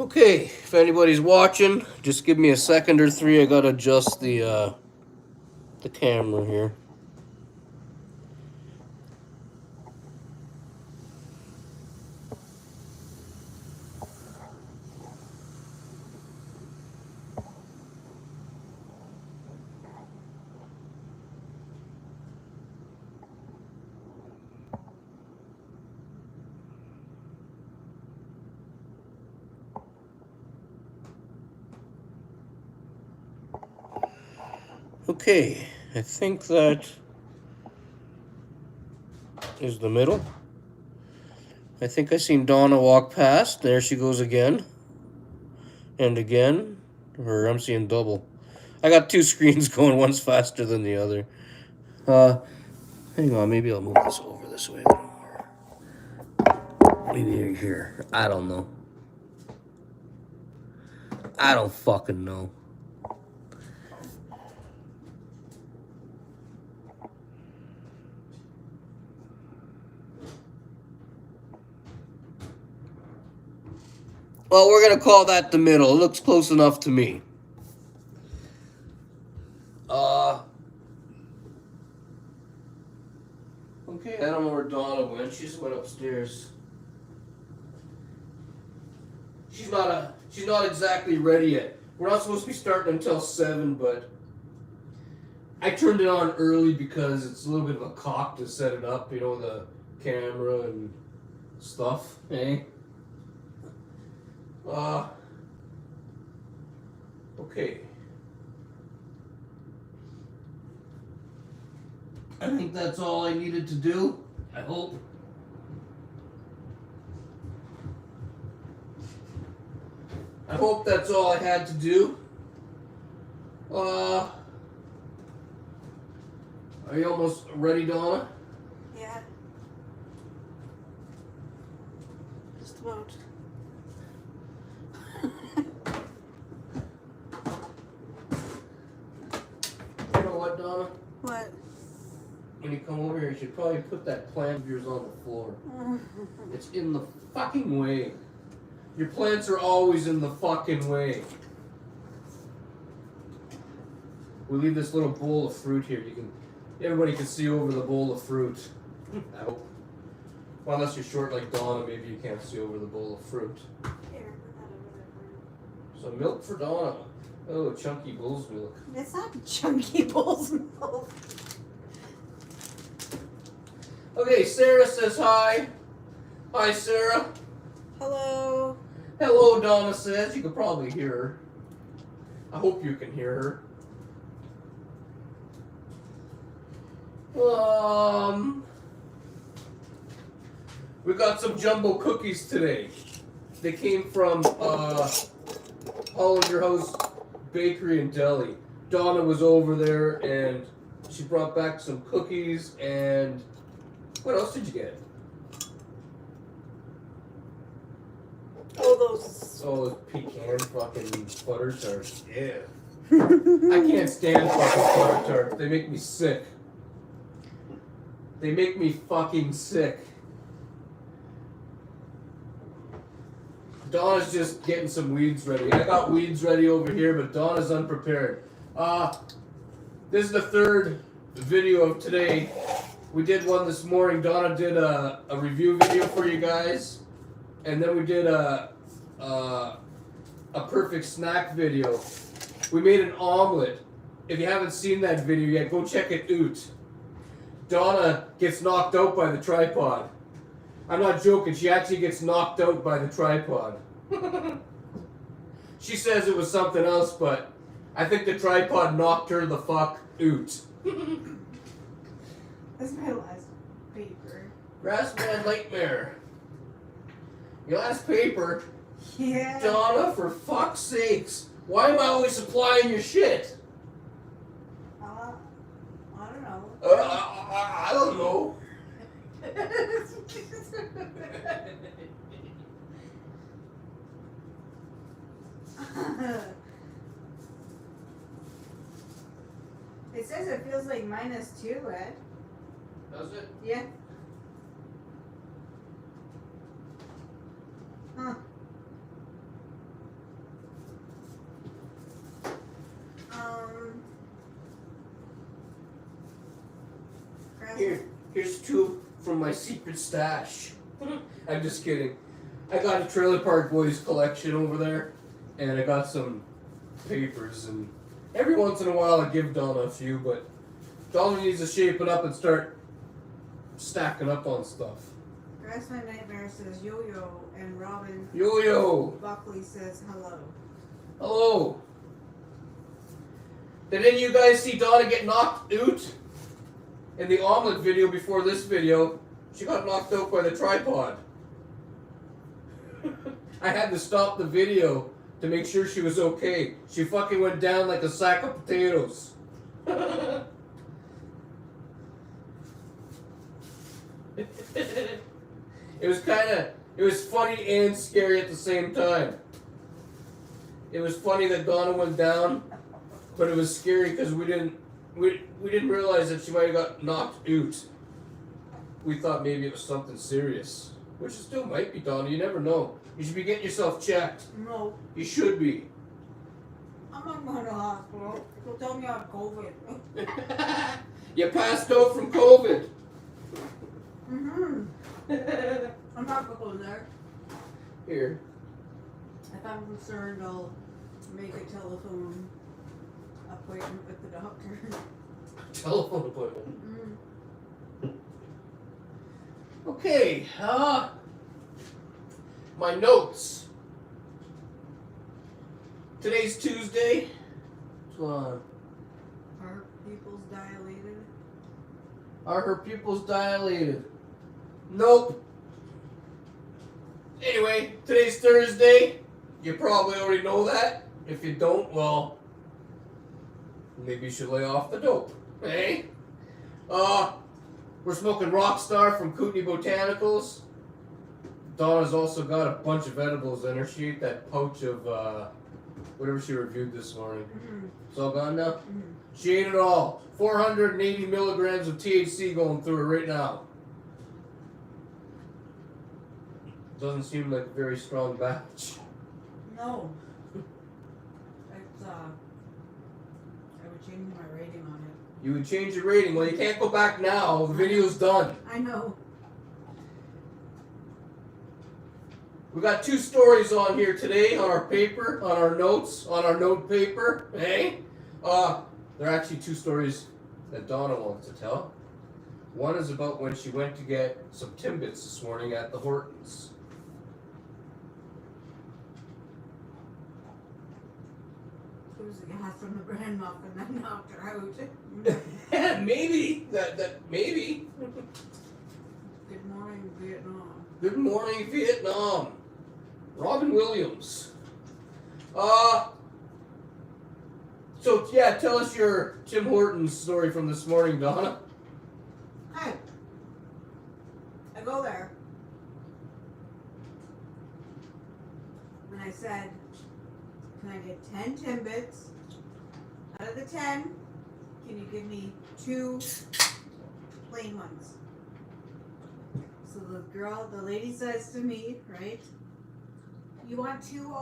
Okay, if anybody's watching, just give me a second or three. I gotta adjust the camera here. Okay, I think that is the middle. I think I seen Donna walk past. There she goes again. And again. Or I'm seeing double. I got two screens going, one's faster than the other. Hang on, maybe I'll move this over this way a little more. Maybe here. I don't know. I don't fucking know. Well, we're gonna call that the middle. It looks close enough to me. Okay, I don't know where Donna went. She just went upstairs. She's not exactly ready yet. We're not supposed to be starting until 7, but I turned it on early because it's a little bit of a cock to set it up, you know, the camera and stuff, eh? Okay. I think that's all I needed to do. I hope. I hope that's all I had to do. Are you almost ready, Donna? Yeah. Just about. You know what, Donna? What? When you come over here, you should probably put that plant of yours on the floor. It's in the fucking way. Your plants are always in the fucking way. We leave this little bowl of fruit here. Everybody can see over the bowl of fruit. I hope. Well, unless you're short like Donna, maybe you can't see over the bowl of fruit. Here, put that over there. So milk for Donna. Oh, chunky bull's milk. It's not chunky bull's milk. Okay, Sarah says hi. Hi, Sarah. Hello. Hello, Donna says. You can probably hear her. I hope you can hear her. We got some jumbo cookies today. They came from Hollander House Bakery and Deli. Donna was over there and she brought back some cookies and what else did you get? Those pecan fucking butter tarts. Yeah. I can't stand fucking butter tarts. They make me sick. They make me fucking sick. Donna's just getting some weeds ready. I got weeds ready over here, but Donna's unprepared. This is the third video of today. We did one this morning. Donna did a review video for you guys. And then we did a perfect snack video. We made an omelet. If you haven't seen that video yet, go check it out. Donna gets knocked out by the tripod. I'm not joking, she actually gets knocked out by the tripod. She says it was something else, but I think the tripod knocked her the fuck out. That's my last paper. Grassman Nightmare. Your last paper? Yeah. Donna, for fuck's sakes. Why am I always supplying your shit? I don't know. I don't know. It says it feels like -2, Ed. Does it? Yeah. Huh. Here's two from my secret stash. I'm just kidding. I got a Trailer Park Boys collection over there, and I got some papers, and every once in a while I give Donna a few, but Donna needs to shape it up and start stacking up on stuff. Rest My Nightmare says Yo-Yo, and Robin Yo-Yo! Buckley says hello. Hello! Did any of you guys see Donna get knocked out? In the omelet video before this video, she got knocked out by the tripod. I had to stop the video to make sure she was okay. She fucking went down like a sack of potatoes. It was funny and scary at the same time. It was funny that Donna went down, but it was scary because we didn't realize that she might have got knocked out. We thought maybe it was something serious, which it still might be, Donna. You never know. You should be getting yourself checked. No. You should be. I'm not going to the hospital. They'll tell me I have COVID. You passed out from COVID. Mm-hmm. I'm not going there. Here. If I'm concerned, I'll make a telephone appointment with the doctor. Telephone appointment. Mm. Okay. My notes. Today's Tuesday. What's going on? Are pupils dilated? Are her pupils dilated? Nope. Anyway, today's Thursday. You probably already know that. If you don't, well, maybe you should lay off the dope. Hey? We're smoking Rockstar from Kootenai Botanicals. Donna's also got a bunch of edibles in her. She ate that pouch of whatever she reviewed this morning. Mm-hmm. It's all gone now? Mm-hmm. She ate it all. 480 milligrams of THC going through her right now. Doesn't seem like a very strong batch. No. It's, I would change my rating on it. You would change your rating. Well, you can't go back now. The video's done. I know. We got two stories on here today on our paper, on our notes, on our note paper. Hey? They're actually two stories that Donna wants to tell. One is about when she went to get some Timbits this morning at the Hortons. It was the gas from the bread muffin that knocked her out. Maybe. Maybe. Good morning, Vietnam. Good morning, Vietnam. Robin Williams. So yeah, tell us your Tim Hortons story from this morning, Donna. Hi. I go there. And I said, can I get 10 Timbits? Out of the 10, can you give me 2 plain ones? So the lady says to me, right, you want 2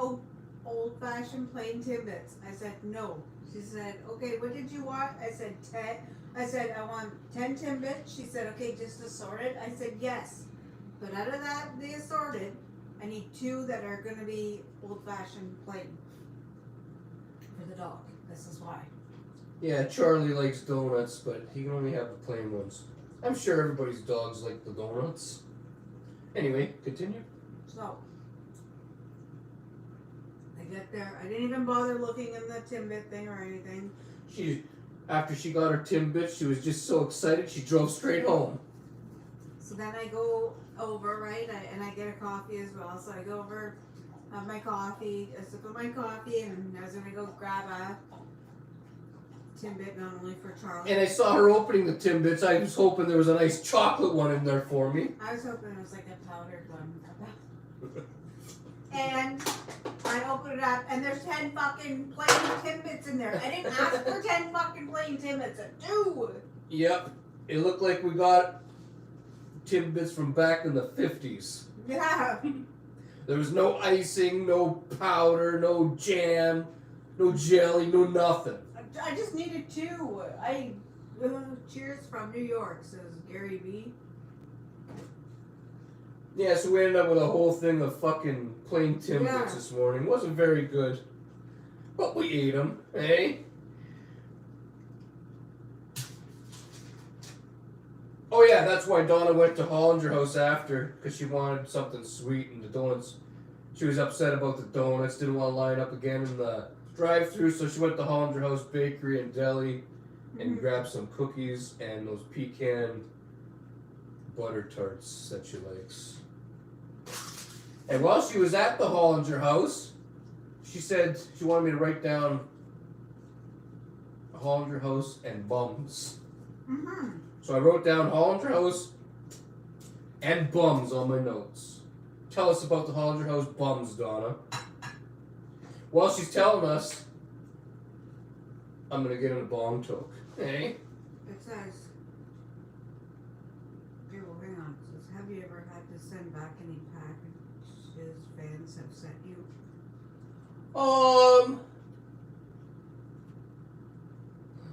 old-fashioned plain Timbits? I said, no. She said, okay, what did you want? I said, 10. I said, I want 10 Timbits. She said, okay, just assorted? I said, yes. But out of that, the assorted, I need 2 that are going to be old-fashioned plain for the dog. This is why. Yeah, Charlie likes donuts, but he can only have the plain ones. I'm sure everybody's dogs like the donuts. Anyway, continue. So, I get there. I didn't even bother looking in the Timbit thing or anything. After she got her Timbits, she was just so excited she drove straight home. So then I go over, right, and I get a coffee as well. So I go over, have my coffee, I sip of my coffee, and I was going to go grab a Timbit, not only for Charlie. And I saw her opening the Timbits. I was hoping there was a nice chocolate one in there for me. I was hoping it was like a powdered one. And I open it up, and there's 10 fucking plain Timbits in there. I didn't ask for 10 fucking plain Timbits. 2. Yep. It looked like we got Timbits from back in the 50s. Yeah. There was no icing, no powder, no jam, no jelly, no nothing. I just needed 2. Cheers from New York, says Gary B. Yeah, so we ended up with a whole thing of fucking plain Timbits this morning. Wasn't very good. But we ate them, eh? Oh yeah, that's why Donna went to Hollinger House after, because she wanted something sweet and the donuts. She was upset about the donuts, didn't want to line up again in the drive-thru, so she went to Hollinger House Bakery and Deli and grabbed some cookies and those pecan butter tarts that she likes. And while she was at the Hollinger House, she said she wanted me to write down Hollinger House and bums. So I wrote down Hollinger House and bums on my notes. Tell us about the Hollinger House bums, Donna. While she's telling us, I'm gonna get in a bong toke. Hey? It says, okay, well, hang on. It says, have you ever had to send back any packages fans have sent you?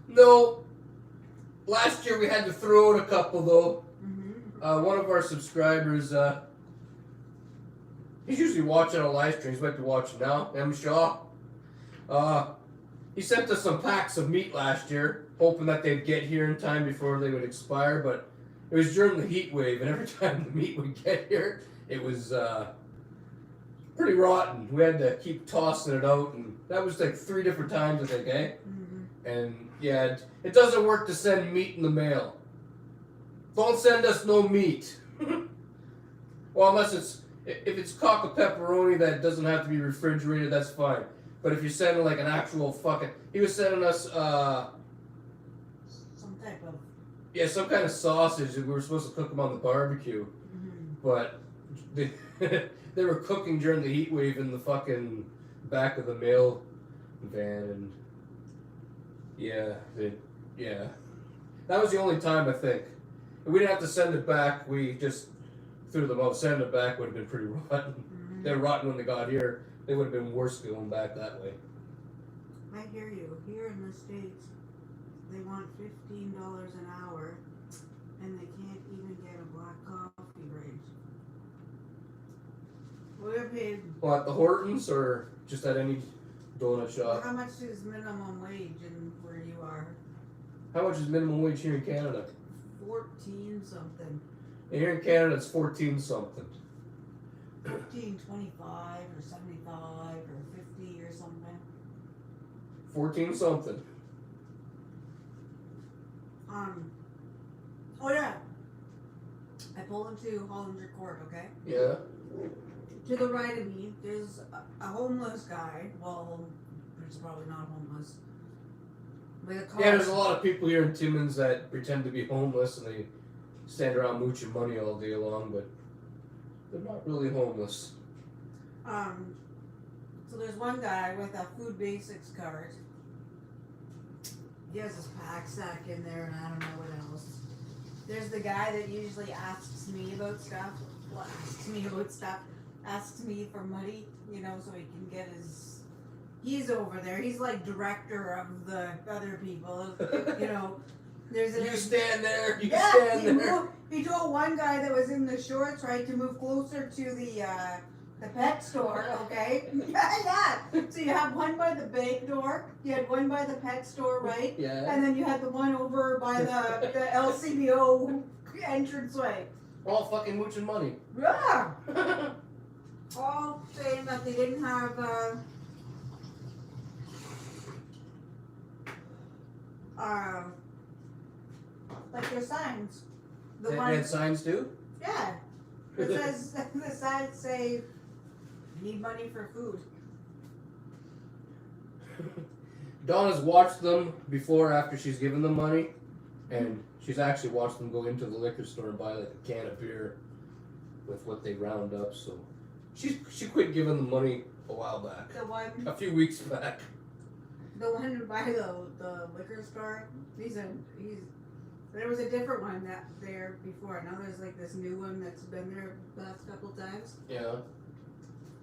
No. Last year we had to throw out a couple though. One of our subscribers, he's usually watching on live streams, might be watching now, M. Shaw. He sent us some packs of meat last year, hoping that they'd get here in time before they would expire, but it was during the heat wave, and every time the meat would get here, it was pretty rotten. We had to keep tossing it out, and that was like 3 different times, I think, eh? And yeah, it doesn't work to send meat in the mail. Don't send us no meat. Well, unless if it's cock of pepperoni that doesn't have to be refrigerated, that's fine. But if you're sending like an actual fucking, he was sending us some type of, some kind of sausage that we were supposed to cook them on the barbecue, but they were cooking during the heat wave in the fucking back of the mail van, and that was the only time I think. We didn't have to send it back. We just threw them out. Sending it back would have been pretty rotten. They were rotten when they got here. They would have been worse going back that way. I hear you. Here in the States, they want $15 an hour, and they can't even get a black coffee right. We're paid. Well, at the Hortons or just at any donut shop? How much is minimum wage in where you are? How much is minimum wage here in Canada? 14 something. Here in Canada, it's 14 something. 14.25 or 75 or 50 or something. 14 something. Oh yeah. I pulled into Hollinger Court, okay? Yeah. To the right of me, there's a homeless guy. Well, he's probably not homeless. With a car. Yeah, there's a lot of people here in Timmins that pretend to be homeless and they stand around mooching money all day long, but they're not really homeless. So there's one guy with a food basics card. He has his pack sack in there, and I don't know what else. There's the guy that usually asks me about stuff. Well, asks me for money, you know, so he can get his. He's over there. He's like director of the other people, you know. There's You stand there. You yeah, stand there. He told one guy that was in the shorts, right, to move closer to the pet store, okay? yeah. So you have one by the bank door, you had one by the pet store, right? Yeah. And then you had the one over by the LCBO entranceway. All fucking mooching money. Yeah. All saying that they didn't have like their signs. They had signs too? Yeah. It says the signs say need money for food. Donna's watched them before after she's given them money, and she's actually watched them go into the liquor store and buy like a can of beer with what they round up, so she quit giving them money a while back. The one A few weeks back. The one by the liquor store, there was a different one that there before. Now there's like this new one that's been there the last couple times. Yeah.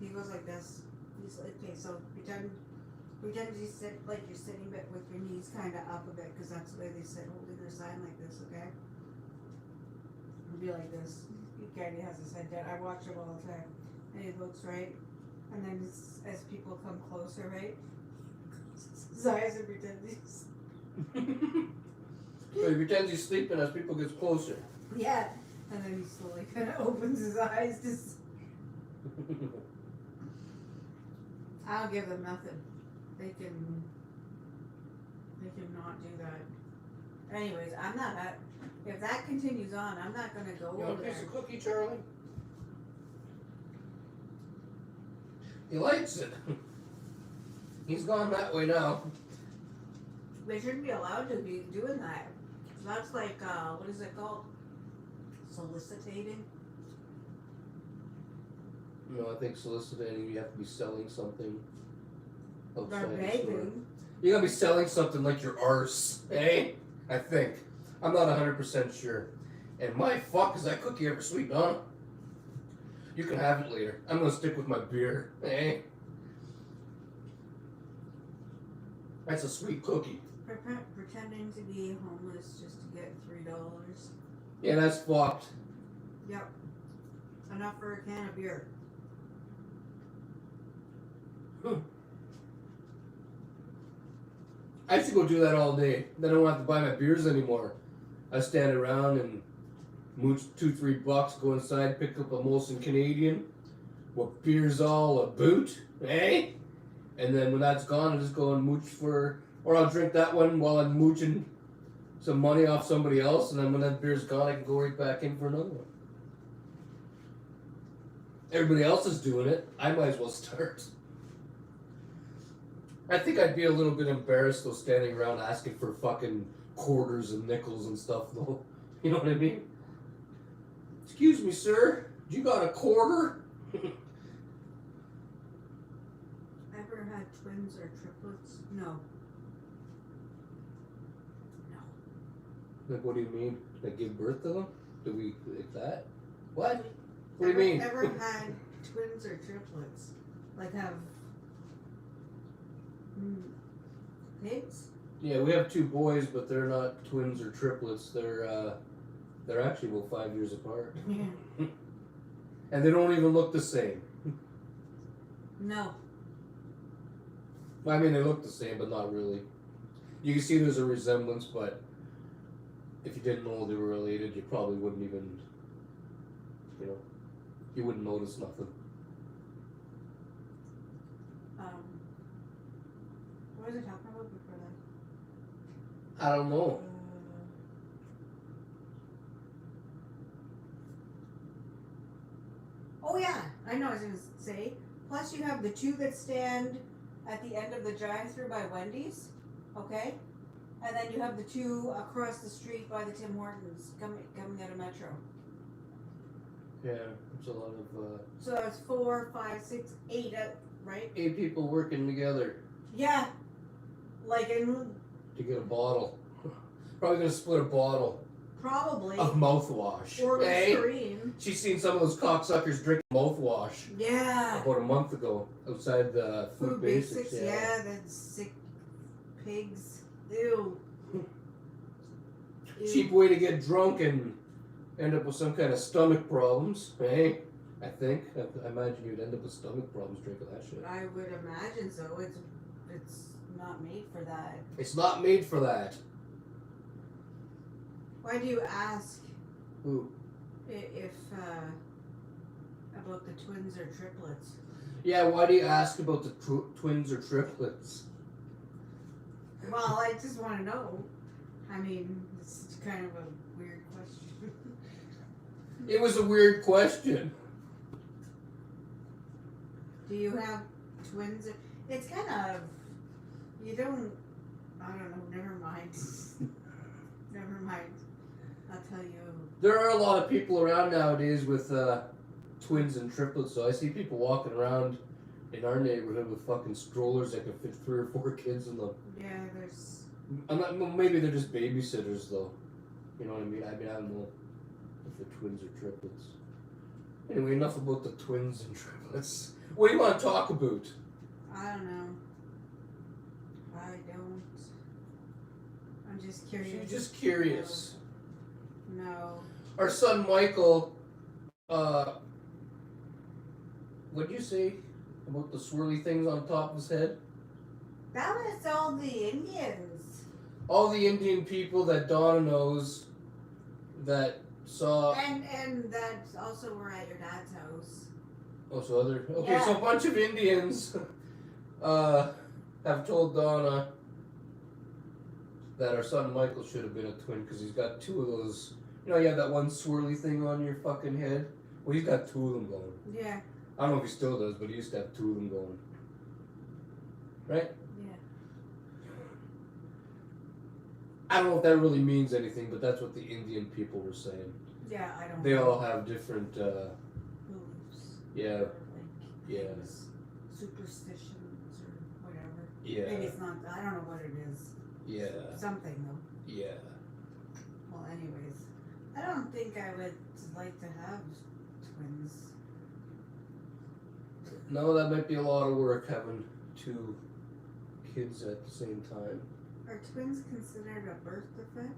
He goes like this. He's like, okay, so pretend Pretend you sit like you're sitting but with your knees kind of up a bit because that's the way they sit, holding their sign like this, okay? It'll be like this. Gary has his head down. I watch him all the time. And he looks right. And then as people come closer, right? His eyes and pretends So he pretends he's sleeping as people get closer. Yeah. And then he slowly kind of opens his eyes. Just I don't give them nothing. They can not do that. Anyways, I'm not at. If that continues on, I'm not gonna go You over want a there. piece of cookie, Charlie? He likes it. He's gone that way now. They shouldn't be allowed to be doing that. So that's like, what is it called? Soliciting? No, I think soliciting, you have to be selling something. They're outside the store. begging. You gotta be selling something like your arse, eh? I think. I'm not 100% sure. And my fuck, is that cookie ever sweet, Donna? You can have it later. I'm gonna stick with my beer, eh? That's a sweet cookie. Pretending to be homeless just to get $3. Yeah, that's fucked. Yep. Enough for a can of beer. I should go do that all day. Then I don't have to buy my beers anymore. I stand around and mooch $2-3, go inside, pick up a Molson Canadian, what beer's all about, eh? And then when that's gone, I just go and mooch or I'll drink that one while I'm mooching some money off somebody else, and then when that beer's gone, I can go right back in for another one. Everybody else is doing it. I might as well start. I think I'd be a little bit embarrassed though, standing around asking for fucking quarters and nickels and stuff though. You know what I mean? Excuse me, sir. You got a quarter? Ever had twins or triplets? No. Like, what do you mean? Like, give birth to them? Do we, like that? What? What do you mean? Ever had twins or triplets? Like have pigs? Yeah, we have 2 boys, but they're not twins or triplets. They're actually about 5 years apart. Yeah. And they don't even look the same. No. I mean, they look the same, but not really. You can see there's a resemblance, but if you didn't know they were related, you probably wouldn't even, you wouldn't notice nothing. What was I talking about before that? I don't know. Oh yeah, I know what I was gonna say. Plus you have the 2 that stand at the end of the drive-thru by Wendy's, okay? And then you have the 2 across the street by the Tim Hortons coming out of Metro. Yeah, there's a lot of, So that's 4, 5, 6, 8, right? 8 people working together Yeah. Like in to get a bottle. Probably gonna split a bottle probably of mouthwash. or Hey, Listerine. she's seen some of those cocksuckers drink mouthwash Yeah. about a month ago outside the Food Basics. Yeah, that's sick pigs. Ew. Cheap way to get drunk and end up with some kind of stomach problems, eh? I think. I imagine you'd end up with stomach problems drinking that shit. I would imagine so. It's not made for that. It's not made for that. Why do you ask Who? if about the twins or triplets? Yeah, why do you ask about the twins or triplets? Well, I just want to know. I mean, it's kind of a weird question. It was a weird question. Do you have twins? It's kind of, you don't, I don't know, never mind. Never mind. I'll tell you. There are a lot of people around nowadays with twins and triplets, so I see people walking around in our neighborhood with fucking strollers that can fit 3 or 4 kids in them. Yeah, there's. Maybe they're just babysitters, though. You know what I mean? I don't know if they're twins or triplets. Anyway, enough about the twins and triplets. What do you want to talk about? I don't know. I don't. I'm just curious. She's just curious. No. Our son Michael, what'd you say about the swirly things on top of his head? That was all the Indians. All the Indian people that Donna knows that saw. And that's also were at your dad's house. Also other. Okay, Yeah. so a bunch of Indians have told Donna that our son Michael should have been a twin because he's got two of those. You know, you have that one swirly thing on your fucking head. Well, he's got two of them going. Yeah. I don't know if he still does, but he used to have two of them going. Right? Yeah. I don't know if that really means anything, but that's what the Indian people were saying. Yeah, I don't They know. all have different, beliefs. yeah, Or like yeah. things, superstitions or whatever. yeah, Maybe it's not, I don't know what it is. yeah, Something though. yeah. Well, anyways, I don't think I would like to have twins. No, that might be a lot of work having two kids at the same time. Are twins considered a birth defect?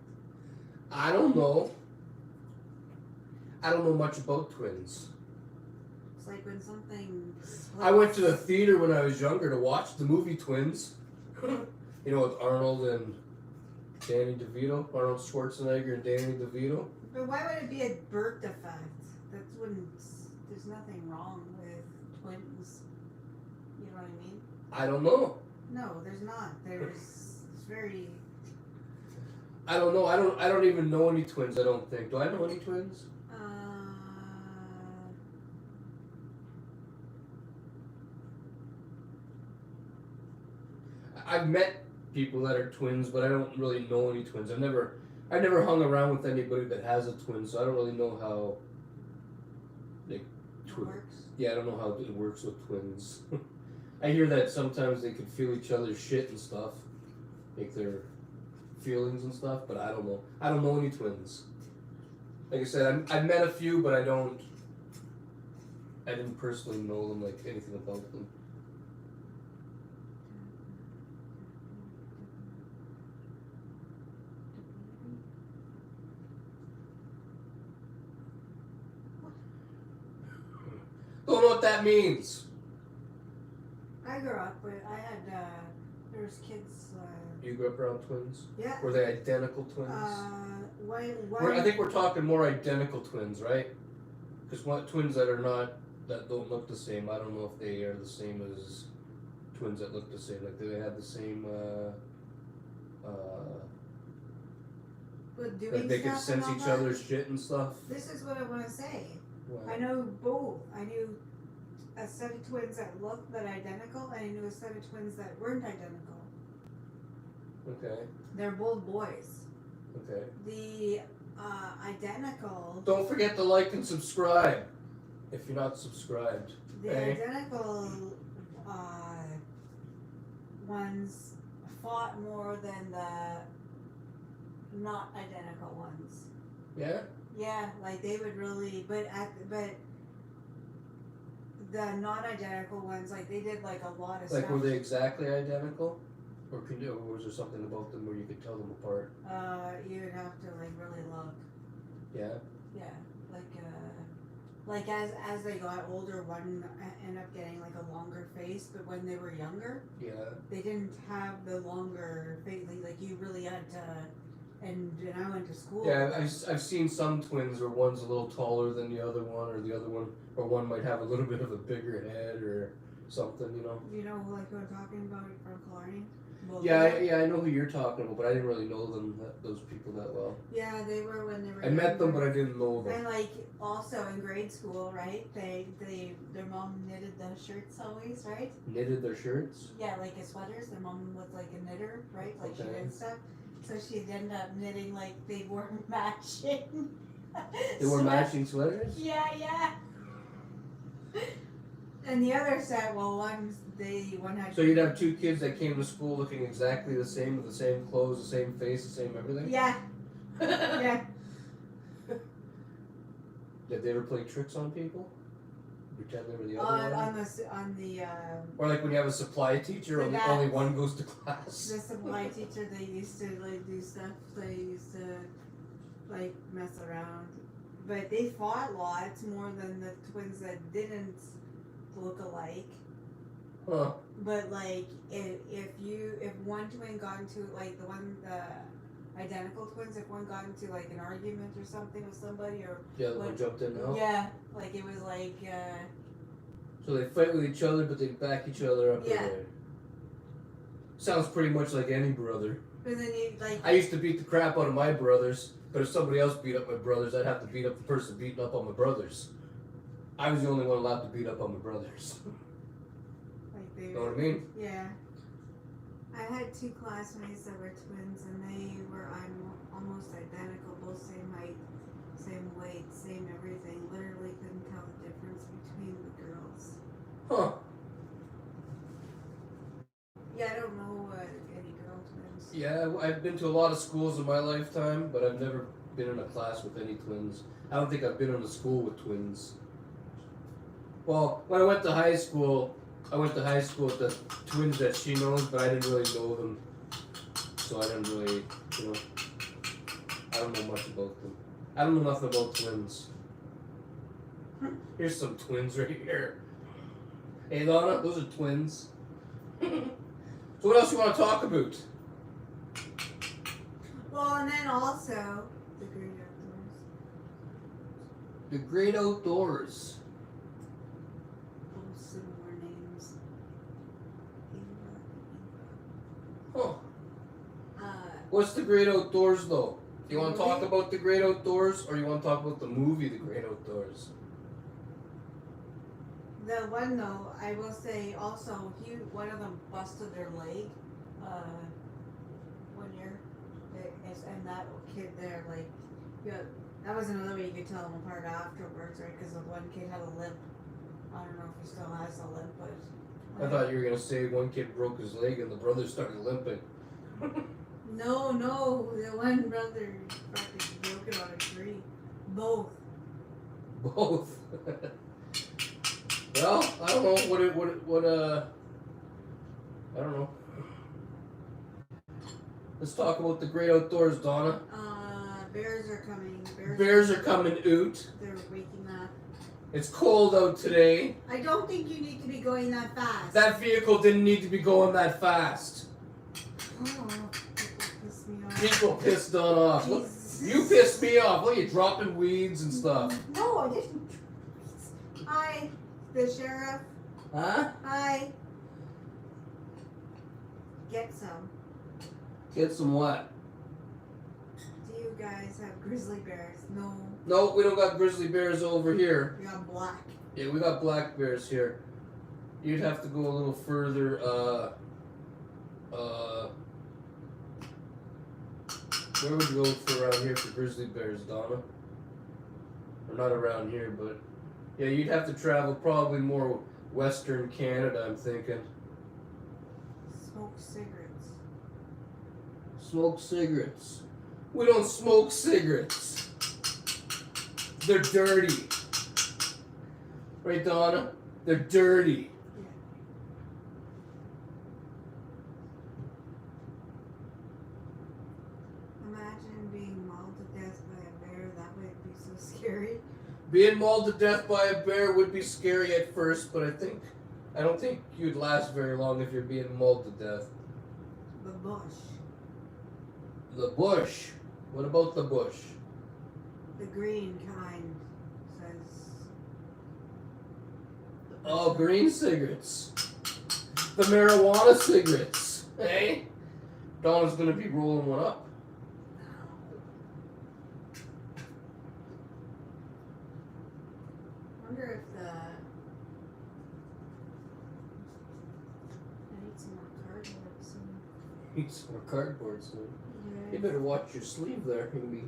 I don't know. I don't know much about twins. It's like when something splits. I went to the theater when I was younger to watch the movie Twins. You know, with Arnold and Danny DeVito, Arnold Schwarzenegger and Danny DeVito. But why would it be a birth defect? That's when there's nothing wrong with twins. You know what I mean? I don't know. No, there's not. It's very. I don't know. I don't even know any twins. I don't think. Do I know any twins? I've met people that are twins, but I don't really know any twins. I've never hung around with anybody that has a twin, so I don't really know how. It works. Yeah, I don't know how it works with twins. I hear that sometimes they can feel each other's shit and stuff, like their feelings and stuff, but I don't know. I don't know any twins. Like I said, I've met a few, but I didn't personally know them, like anything about them. Don't know what that means. I grew up with. I had. There was kids. You grew up around twins? Yeah. Were they identical twins? Why? I think we're talking more identical twins, right? Because twins that don't look the same, I don't know if they are the same as twins that look the same. Like, do they have the same, But doing like they can stuff sense and all each that? other's shit and stuff? This is what I want to say. Wow. I know both. I knew a set of twins that looked identical, and I knew a set of twins that weren't identical. Okay. They're both boys. Okay. The identical. Don't forget to like and subscribe if you're not subscribed. The Okay. identical ones fought more than the not identical ones. Yeah? Yeah, like they would really, but the not identical ones, like they did like a lot of Like, stuff. were they exactly identical? Or was there something about them where you could tell them apart? You would have to like really look. Yeah? Yeah, like as they got older, one ended up getting like a longer face, but when they were younger, Yeah. they didn't have the longer face. Like you really had to. And I went to school. Yeah, I've seen some twins where one's a little taller than the other one, or one might have a little bit of a bigger head or something, you know. You know, like who I'm talking about from Killarney? Yeah, I know who you're talking about, but I didn't really know those people that well. Yeah, they were when they were. I met them, but I didn't know them. And like also in grade school, right? Their mom knitted the shirts always, right? Knitted their shirts? Yeah, like his sweaters. Their mom was like a knitter, right? Like she Okay. did stuff. So she'd end up knitting like they were matching. They were matching sweaters? Yeah. And the other set, well, one had. So you'd have two kids that came to school looking exactly the same, with the same clothes, the same face, the same everything? Yeah. Yeah. Did they ever play tricks on people? Pretend they were the other one. On the Or like when you have a supply teacher, only one goes to class. the supply teacher, they used to like do stuff. They used to like mess around, but they fought lots more than the twins that didn't look alike. Huh. But like if one twin got into like the identical twins, if one got into like an argument or something with somebody, or the other one jumped in now. yeah, like it was like. So they fight with each other, but they back each other up. Yeah. There. Sounds pretty much like any brother. But then you like. I used to beat the crap out of my brothers, but if somebody else beat up my brothers, I'd have to beat up the person beating up on my brothers. I was the only one allowed to beat up on my brothers. Like they. You know what I mean? Yeah. I had two classmates that were twins, and they were almost identical, both same height, same weight, same everything. Literally couldn't tell the difference between the girls. Huh. Yeah, I don't know any girl twins. Yeah, I've been to a lot of schools in my lifetime, but I've never been in a class with any twins. I don't think I've been in a school with twins. Well, when I went to high school with the twins that she knows, but I didn't really know them. So I didn't really, I don't know much about them. I don't know nothing about twins. Here's some twins right here. Hey Donna, those are twins. So what else you want to talk about? Well, and then also the great outdoors. The great outdoors. Oh, similar names. Huh. What's the great outdoors though? Do you want to talk Movie? about the great outdoors, or you want to talk about the movie The Great Outdoors? The one though, I will say also, one of them busted their leg, 1 year, and that kid there, like, that was another way you could tell them apart afterwards, right? Because the one kid had a limp. I don't know if he still has a limp, but. I thought you were gonna say one kid broke his leg and the brother started limping. No, the one brother fucking broke it on a tree. Both. Both. Well, I don't know I don't know. Let's talk about the great outdoors, Donna. Bears are coming. Bears are coming out. They're waking up. It's cold out today. I don't think you need to be going that fast. That vehicle didn't need to be going that fast. Oh, people piss me off. People pissed Donna off. Look, you pissed me off. Look, you're dropping weeds and stuff. No, I didn't. Hi, the sheriff. Huh? Hi. Get some. Get some what? Do you guys have grizzly bears? No. No, we don't got grizzly bears over here. We got black. Yeah, we got black bears here. You'd have to go a little further, where would you go for around here for grizzly bears, Donna? Or not around here, but yeah, you'd have to travel probably more western Canada, I'm thinking. Smoke cigarettes. Smoke cigarettes. We don't smoke cigarettes. They're dirty. Right, Donna? They're dirty. Imagine being mauled to death by a bear. That would be so scary. Being mauled to death by a bear would be scary at first, but I don't think you'd last very long if you're being mauled to death. The bush. The bush. What about the bush? The green kind says. Oh, green cigarettes. The marijuana cigarettes. Hey? Donna's gonna be rolling one up. I wonder if the. I need some more cardboard soon. Need some more cardboard soon. Yeah. You better watch your sleeve there. You're gonna be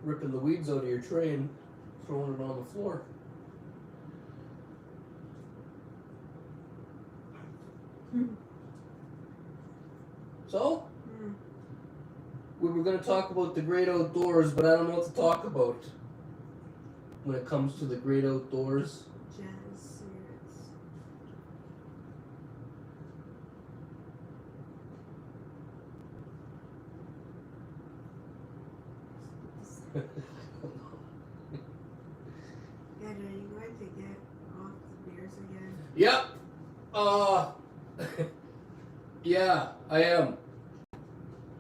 ripping the weeds out of your tray and throwing it on the floor. So, we were going to talk about the great outdoors, but I don't know what to talk about when it comes to the great outdoors. Jazz Yeah, are you going to get off the beers again? Yep. Yeah, I am.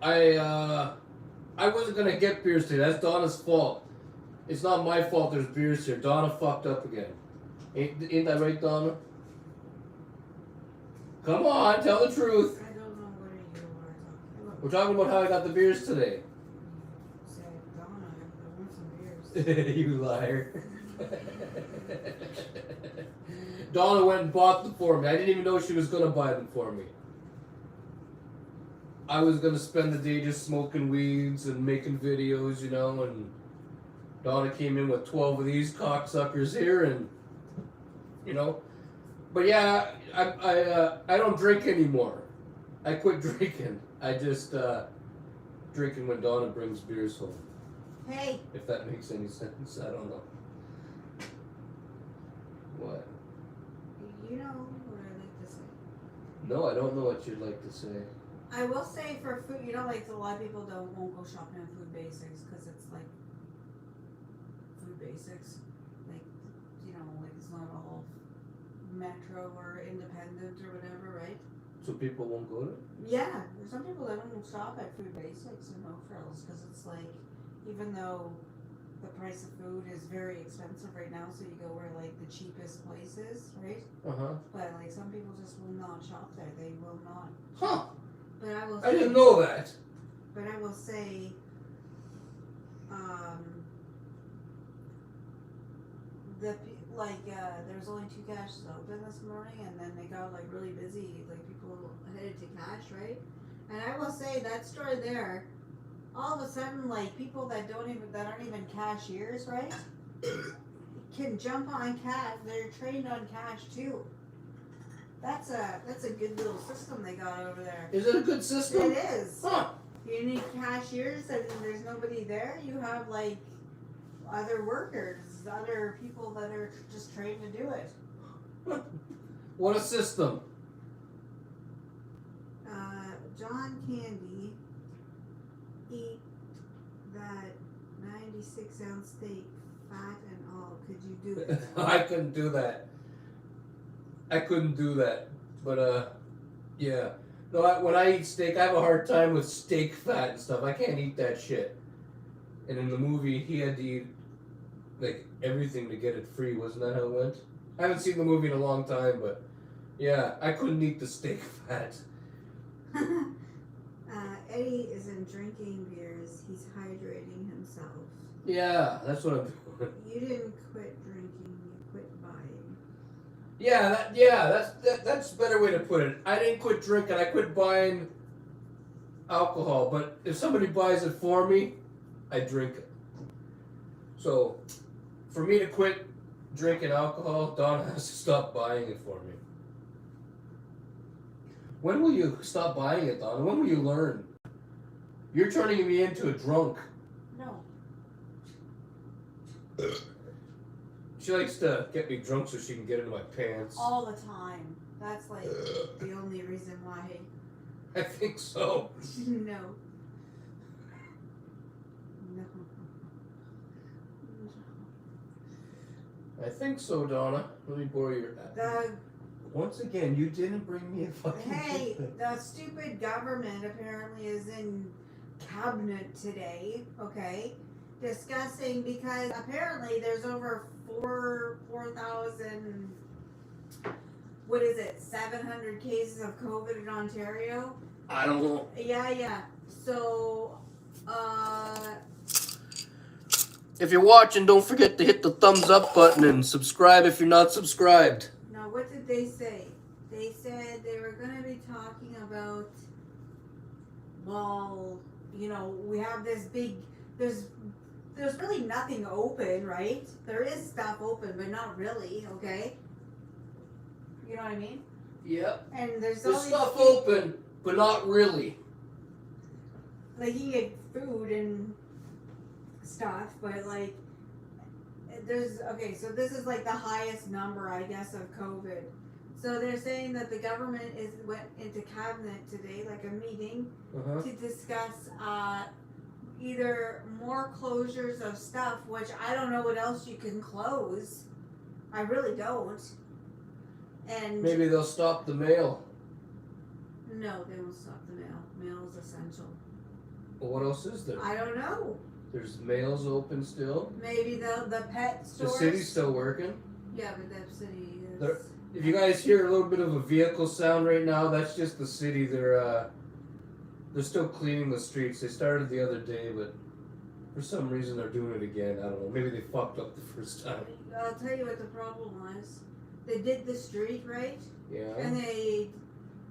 I wasn't gonna get beers today. That's Donna's fault. It's not my fault there's beers here. Donna fucked up again. Ain't that right, Donna? Come on, tell the truth. I don't know what you are talking about. We're talking about how I got the beers today. Said Donna, I want some beers. You liar. Donna went and bought them for me. I didn't even know she was gonna buy them for me. I was gonna spend the day just smoking weeds and making videos, you know, and Donna came in with 12 of these cocksuckers here, and you know. But yeah, I don't drink anymore. I quit drinking. I just drinking when Donna brings beers home. Hey, If that makes any sense, I don't know. What? you know what I like to say. No, I don't know what you'd like to say. I will say for food, you know, like a lot of people won't go shopping at Food Basics because it's like Food Basics, like you know, like it's not all Metro or independent or whatever, right? So people won't go to it? Yeah, there's some people that don't shop at Food Basics and No Frills because it's like, even though the price of food is very expensive right now, so you go where like the cheapest places, right? But like some people just will not shop there. They will not. Huh. But I will. I didn't know that. But I will say, there's only 2 caches open this morning, and then they got like really busy. Like people headed to cash, right? And I will say that store there, all of a sudden, like people that aren't even cashiers, right, can jump on cash. They're trained on cash too. That's a good little system they got over there. Is it a good system? It is. Huh. You need cashiers, and there's nobody there. You have like other workers, other people that are just trained to do it. What a system. John Candy, eat that 96-ounce steak, fat and all. Could you do it? I couldn't do that. But yeah. No, when I eat steak, I have a hard time with steak fat and stuff. I can't eat that shit. And in the movie, he had to eat like everything to get it free. Wasn't that how it went? I haven't seen the movie in a long time, but yeah, I couldn't eat the steak fat. Eddy isn't drinking beers. He's hydrating himself. Yeah, that's what I'm doing. You didn't quit drinking. You quit buying. That's a better way to put it. I didn't quit drinking. I quit buying alcohol. But if somebody buys it for me, I drink it. So, for me to quit drinking alcohol, Donna has to stop buying it for me. When will you stop buying it, Donna? When will you learn? You're turning me into a drunk. No. She likes to get me drunk so she can get into my pants. All the time. That's like the only reason why. I think so. No. No. I think so, Donna. Let me borrow your... Once again, you didn't bring me a fucking Hey, toothpick. the stupid government apparently is in cabinet today, okay? Discussing, because apparently there's over 4,000, 700 cases of COVID in Ontario? I don't know. Yeah. So, If you're watching, don't forget to hit the thumbs up button and subscribe if you're not subscribed. now what did they say? They said they were going to be talking about, well, you know, we have this big, there's really nothing open, right? There is stuff open, but not really, okay? You know what I mean? Yep. And there's There's all these stuff open, but not really. like you get food and stuff, but like so this is like the highest number, I guess, of COVID. So they're saying that the government went into cabinet today, like a meeting, to discuss, either more closures of stuff, which I don't know what else you can close. I really don't. And Maybe they'll stop the mail. no, they won't stop the mail. Mail is essential. Well, what else is there? I don't know. There's mail's open still. Maybe the pet The stores. city's still working. Yeah, but that city is. There- If you guys hear a little bit of a vehicle sound right now, that's just the city. They're still cleaning the streets. They started the other day, but for some reason they're doing it again. I don't know. Maybe they fucked up the first time. I'll tell you what the problem was. They did the street, right? Yeah. And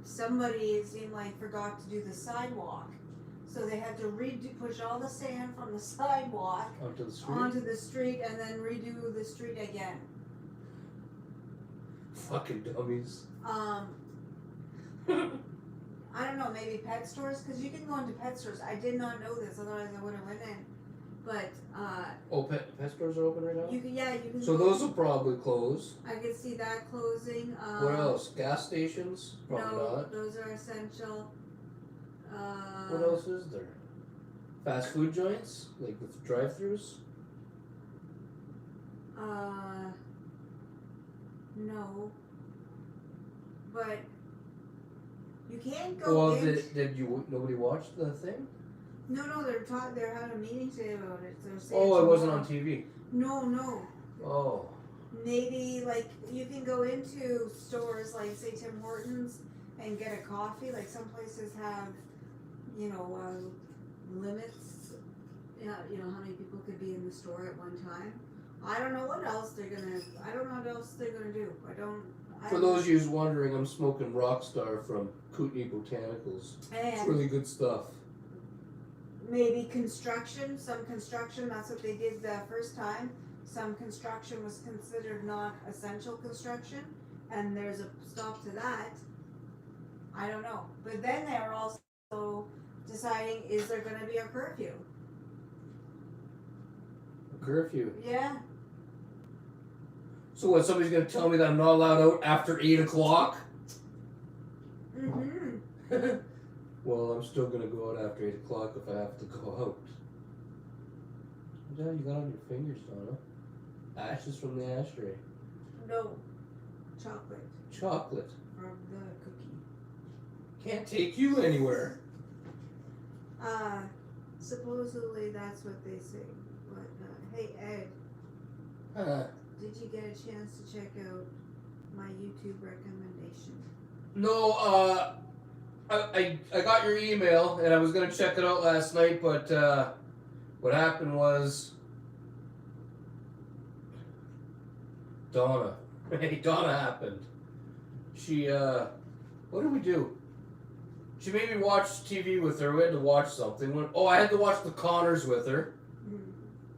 somebody, it seemed like, forgot to do the sidewalk. So they had to push all the sand from the sidewalk Onto the street. onto the street and then redo the street again. Fucking dummies. I don't know, maybe pet stores? Because you can go into pet stores. I did not know this, otherwise I would have went in. But, Oh, pet stores are open right now? you can So go, those will probably close. I could see that closing. What else? Gas stations? Probably No, not. those are essential. What else is there? Fast food joints? Like with drive-thrus? No. But you can't go Well, in. nobody watch the thing? No, they're having a meeting today about it. They're saying Oh, it wasn't tomorrow. on TV. No. Oh. Maybe, like, you can go into stores like, say, Tim Hortons and get a coffee. Like, some places have, limits. Yeah, how many people could be in the store at one time. I don't know what else they're gonna do. For those of you who's wondering, I'm smoking Rockstar from Kootenai Botanicals. It's And really good stuff. maybe construction, that's what they did the first time. Some construction was considered not essential construction, and there's a stop to that. I don't know. But then they are also deciding, is there going to be a curfew? A curfew. Yeah. So what, somebody's going to tell me that I'm not allowed out after 8 o'clock? Mm-hmm. Well, I'm still going to go out after 8 o'clock if I have to go out. What the hell you got on your fingers, Donna? Ashes from the ashtray. No. Chocolate. Chocolate. From the cookie. Can't take you anywhere. Supposedly that's what they say. But, hey, Ed, did you get a chance to check out my YouTube recommendation? No, I got your email and I was gonna check it out last night, but what happened was Donna. Hey, Donna happened. She what did we do? She made me watch TV with her. We had to watch something. I had to watch The Connors with her.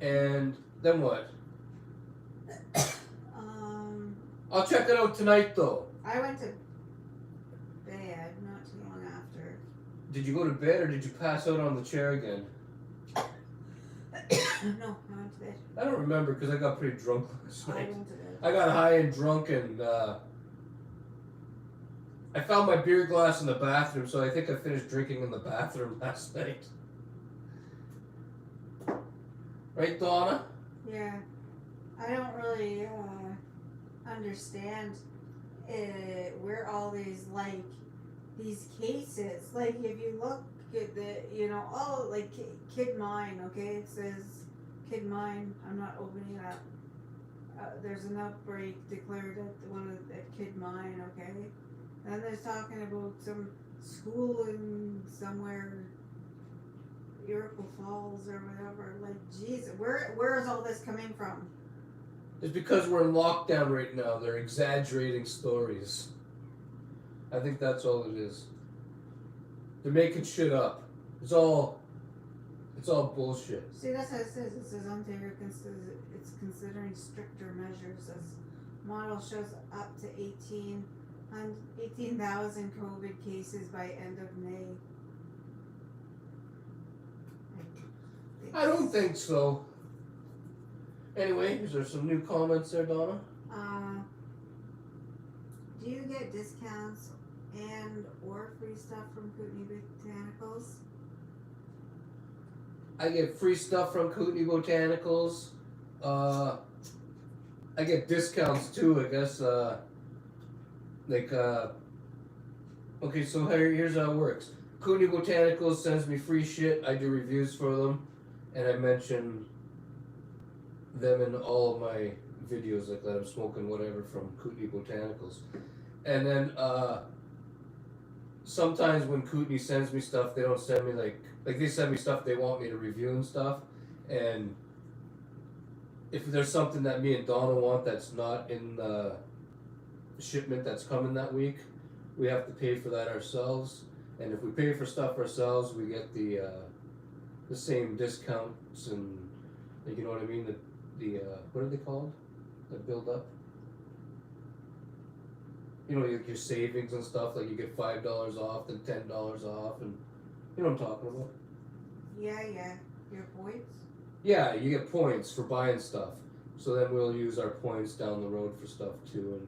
And then what? I'll check it out tonight though. I went to bed not too long after. Did you go to bed or did you pass out on the chair again? No, I went to bed. I don't remember because I got pretty drunk last I night. went to bed. I got high and drunk and I found my beer glass in the bathroom, so I think I finished drinking in the bathroom last night. Right, Donna? Yeah. I don't really understand where all these cases, like if you look at the, Kid Mine, okay? It says Kid Mine. I'm not opening it up. There's an outbreak declared at Kid Mine, okay? And there's talking about some school in somewhere, Iroquois Falls or whatever. Like, jeez, where is all this coming from? It's because we're in lockdown right now. They're exaggerating stories. I think that's all it is. They're making shit up. It's all bullshit. See, that's what it says. It says Ontario it's considering stricter measures as model shows up to 18,000 COVID cases by end of May. I don't think so. Anyway, is there some new comments there, Donna? Do you get discounts and or free stuff from Kootenai Botanicals? I get free stuff from Kootenai Botanicals. I get discounts too, I guess. Okay, so here's how it works. Kootenai Botanicals sends me free shit. I do reviews for them, and I mention them in all of my videos, like that I'm smoking whatever from Kootenai Botanicals. And then sometimes when Kootenai sends me stuff, they don't send me like they send me stuff they want me to review and stuff. And if there's something that me and Donna want that's not in the shipment that's coming that week, we have to pay for that ourselves. And if we pay for stuff ourselves, we get the same discounts and, like, you know what I mean, the what are they called that build up, you know, your savings and stuff, like you get $5 off then $10 off, and you know what I'm talking about. Yeah, your points. Yeah, you get points for buying stuff, so then we'll use our points down the road for stuff too. And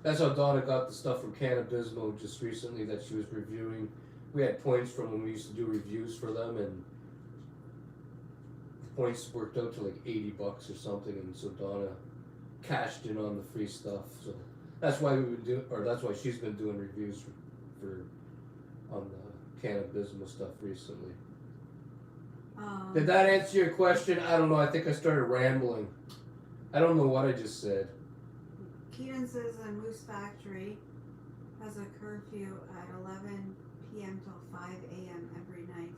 that's how Donna got the stuff from Cannabismo just recently that she was reviewing. We had points from when we used to do reviews for them, and the points worked out to like $80 or something, and so Donna cashed in on the free stuff. So that's why that's why she's been doing reviews for on the Cannabismo stuff recently. Did that answer your question? I don't know. I think I started rambling. I don't know what I just said. Keenan says the Moose Factory has a curfew at 11 p.m. till 5 a.m. every night.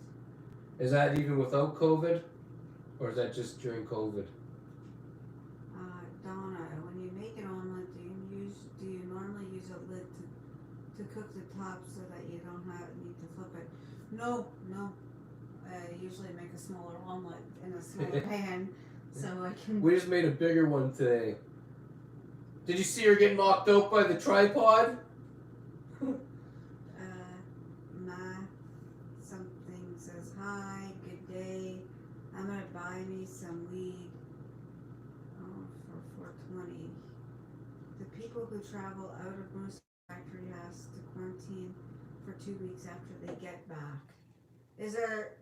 Is that even without COVID? Or is that just during COVID? Donna, when you make an omelet, do you normally use a lid to cook the top so that you don't need to flip it? No. I usually make a smaller omelet in a smaller pan so I can... We just made a bigger one today. Did you see her get knocked out by the tripod? Something says, hi, good day. I'm gonna buy me some weed for $4.20. The people who travel out of Moose Factory has to quarantine for 2 weeks after they get back. Is there...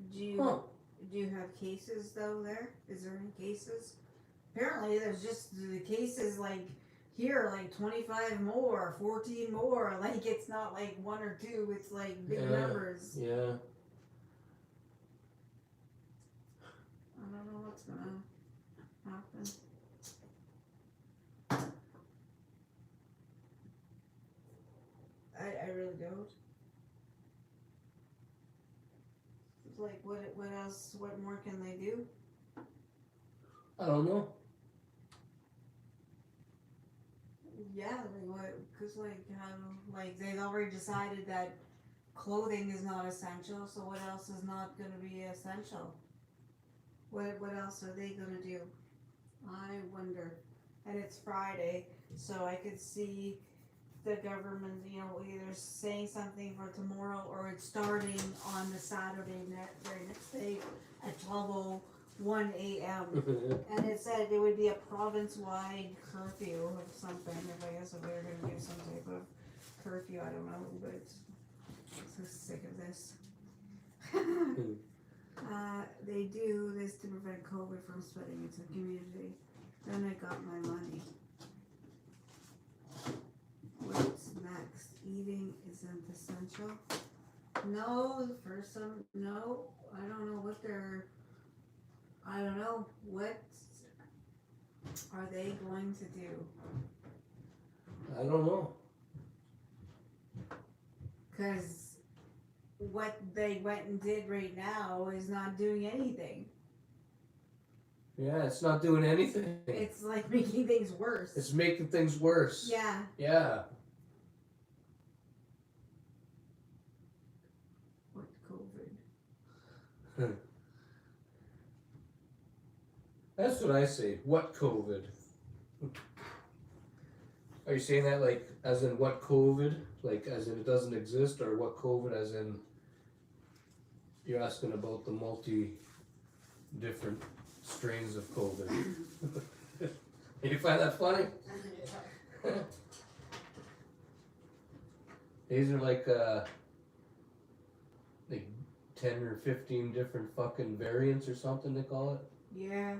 Do you have cases though there? Is there any cases? Apparently there's just the cases like here, like 25 more, 14 more. Like it's not like 1 or 2, it's like big numbers. Yeah. I don't know what's gonna happen. I really don't. Like what else? What more can they do? I don't know. Yeah, like what? Because they've already decided that clothing is not essential. So what else is not going to be essential? What else are they going to do? I wonder. And it's Friday, so I could see the government, either saying something for tomorrow or it's starting on the Saturday very next day at 12:01 a.m. And it said it would be a province-wide curfew or something. If they're going to do some type of curfew, I don't know, but I'm so sick of this. They do this to prevent COVID from spreading into the community. Then I got my money. What's next? Eating isn't essential. No, for some, no. I don't know what what are they going to do? I don't know. Because what they went and did right now is not doing anything. Yeah, it's not doing anything. It's like making things worse. It's making things worse. Yeah. Yeah. What COVID? That's what I say. What COVID? Are you saying that like as in what COVID? Like as in it doesn't exist, or what COVID as in you're asking about the different strains of COVID? You find that funny? These are like 10 or 15 different fucking variants or something they call it. Yeah.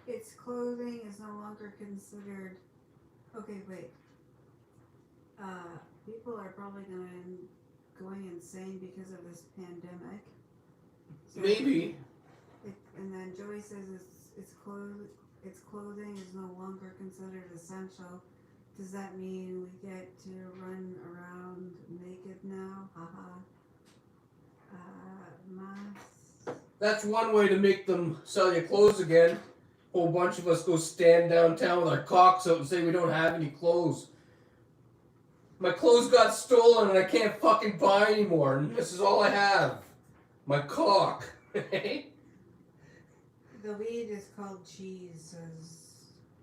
Its clothing is no longer considered. Okay, wait. People are probably going insane because of this pandemic. So Maybe. and then Joey says its clothing is no longer considered essential. Does that mean we get to run around naked now? Haha. Masks. That's one way to make them sell you clothes again. Whole bunch of us go stand downtown with our cocks out and say we don't have any clothes. My clothes got stolen and I can't fucking buy anymore. And this is all I have. My cock. The weed is called cheese.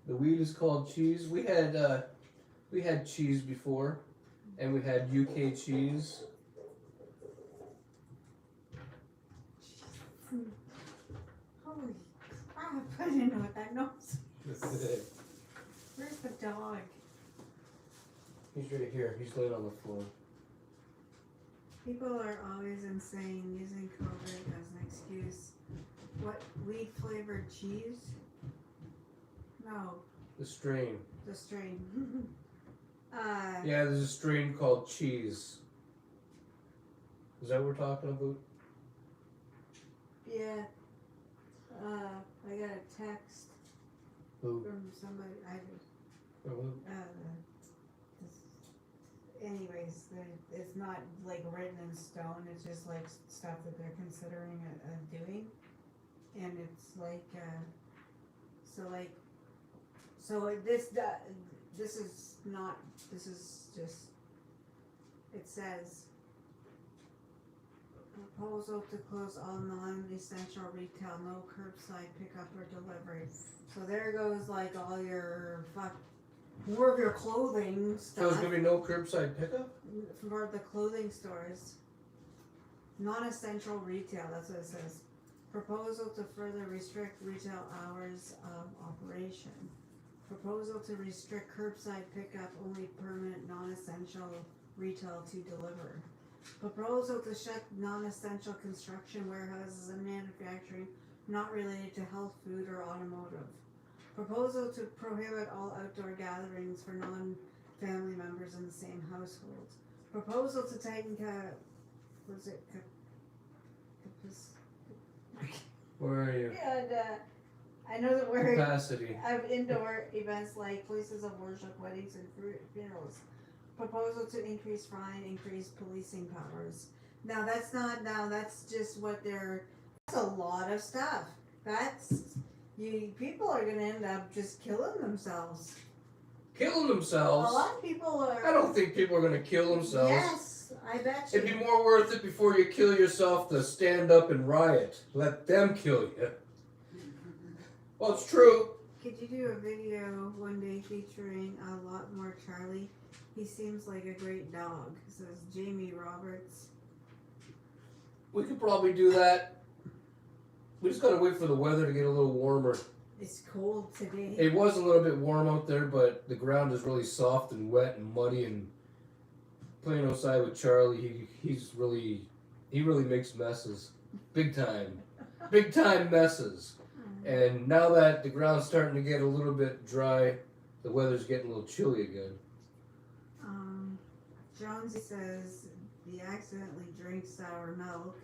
The weed is called cheese. We had cheese before, and we had UK cheese. Holy crap! I didn't know what that noise. Where's the dog? He's right here. He's laying on the floor. People are always insane using COVID as an excuse. What, weed flavored cheese? No, The strain. the strain. Yeah, there's a strain called cheese. Is that what we're talking about? Yeah. I got a text Who? from somebody. Anyways, it's not like written in stone. It's just like stuff that they're considering doing, and it's like this is not. This is just. It says proposal to close all non-essential retail, no curbside pickup or delivery. So there goes like all your more of your clothing stuff. So there's gonna be no curbside pickup? For the clothing stores. Non-essential retail, that's what it says. Proposal to further restrict retail hours of operation. Proposal to restrict curbside pickup, only permanent non-essential retail to deliver. Proposal to shut non-essential construction, warehouses, and manufacturing not related to health, food, or automotive. Proposal to prohibit all outdoor gatherings for non-family members in the same household. Proposal to tighten Where are you? And I know that we're Capacity. of indoor events like places of worship, weddings, and funerals. Proposal to increase fine, increase policing powers. Now that's just what that's a lot of stuff. People are gonna end up just killing themselves. Killing A themselves? lot of people are. I don't think people are gonna kill themselves. Yes, I bet you. It'd be more worth it before you kill yourself to stand up and riot. Let them kill you. Well, it's true. Could you do a video one day featuring a lot more Charlie? He seems like a great dog, says Jamie Roberts. We could probably do that. We just gotta wait for the weather to get a little warmer. It's cold today. It was a little bit warm out there, but the ground is really soft and wet and muddy. And playing outside with Charlie, he really makes messes, big time messes. And now that the ground's starting to get a little bit dry, the weather's getting a little chilly again. Jonesy says he accidentally drank sour milk.